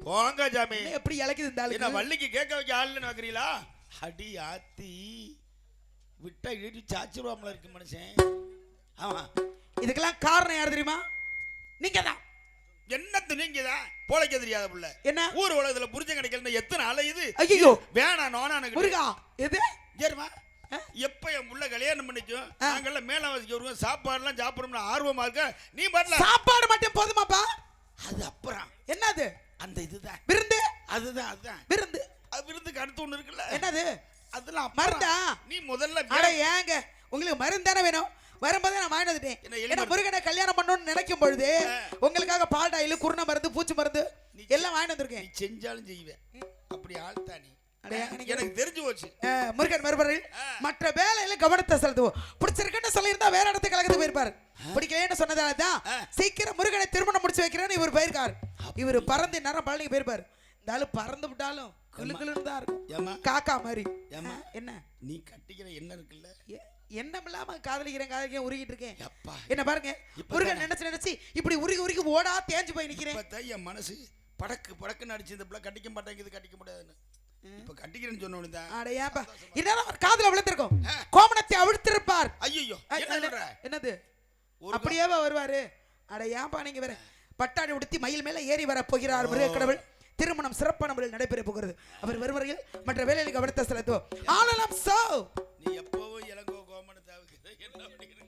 போங்க ஜாமி. என்ன எப்படி இலக்குது இந்த என்ன ஆளுக்கு? வள்ளிக்கு கேட்க வைக்க ஆளுன்னு வைக்கிறீங்களா? அடி ஆத்தி விட்டா இடி சாச்சிருவாமல இருக்கு மனுஷன். ஆமா, இதுக்கெல்லாம் காரணம் யார் தெரியுமா? நீங்க தான். என்னத்து நீங்கதான் போலைக்க தெரியாத புள்ள. என்ன ஊர் உலகத்துல புரிஞ்ச கிடைக்கல எத்தனை அலையுது. ஐயோ, வேணா நோனானு முருகா எது சரிமா? எப்ப என் புள்ள கல்யாணம் பண்ணிக்கும் நாங்கெல்லாம் மேலாவாசிக்கு வருவோம், சாப்பாடுலாம் சாப்பிடணும்னு ஆர்வமா இருக்க. நீ பாட்டல சாப்பாடு மட்டும் போதுமாப்பா? அது அப்புறம் என்னது? அந்த இதுதான் விருந்து. அதுதான் விருந்து. விருந்து அடுத்து ஒண்ணு இருக்குல்ல என்னது அதெல்லாம் மருந்தா நீ முதல்ல அட ஏங்க உங்களுக்கு மருந்து தானே வேணும் வரும்போதே நான் வாங்கிட்டு வந்துட்டேன் ஏன்னா முருகனை கல்யாணம் பண்ணணும்னு நினைக்கும் பொழுது உங்களுக்காக பால் டாயில் குருணை மருந்து பூச்சி மருந்து எல்லாம் வாங்கிட்டு வந்திருக்கேன் நீ செஞ்சாலும் செய்வேன் அப்படி ஆள்தா நீ எனக்கு தெரிஞ்சு போச்சு முருகன் மறுபடியும் மற்ற வேலையில கவனத்தை செலுத்துவோம் பிடிச்சிருக்குன்னு சொல்லியிருந்தா வேற இடத்துக்கு கலந்து போயிருப்பாரு பிடிக்கலன்னு சொன்னதால தான் சீக்கிரம் முருகனை திருமணம் முடிச்சு வைக்கிறேன்னு இவர் போயிருக்காரு இவர் பறந்து நேரம் பழனிக்கு போயிருப்பாரு இந்த ஆளு பறந்து விட்டாலும் குழுக்குழுன்னு தான் இருக்கும் காக்கா மாதிரி என்ன நீ கட்டிக்கிற என்ன இருக்குல்ல எண்ணம் இல்லாம காதலிக்கிறேன் உருகிட்டு இருக்கேன் என்ன பாருங்க முருகன் நினைச்சு இப்படி உருகி ஓடா தேஞ்சு போய் நிக்கிறேன் என் மனசு படக்குன்னு அடிச்சு இந்த பிள்ளை கட்டிக்க மாட்டேங்குது கட்டிக்க முடியாதுன்னு இப்ப கட்டிக்கிறேன்னு சொன்னோன்னு அடையாப்பா இதெல்லாம் காதுல விழுந்திருக்கும் கோமணத்தை அவிழ்த்திருப்பார் ஐயோ என்னது அப்படியே வருவாரு அடையாப்பா நீங்க வேற பட்டாணி உடுத்தி மயில் மேல ஏறி வர போகிறார் முருக கடவுள் திருமணம் சிறப்பான முறையில் நடைபெற போகிறது அவர் வருவரையில் மற்ற வேலைகளுக்கு கவனத்தை செலுத்துவோம் ஆனலம் சோ நீ எப்பவும் இளங்கோ கோமணத்தை என்ன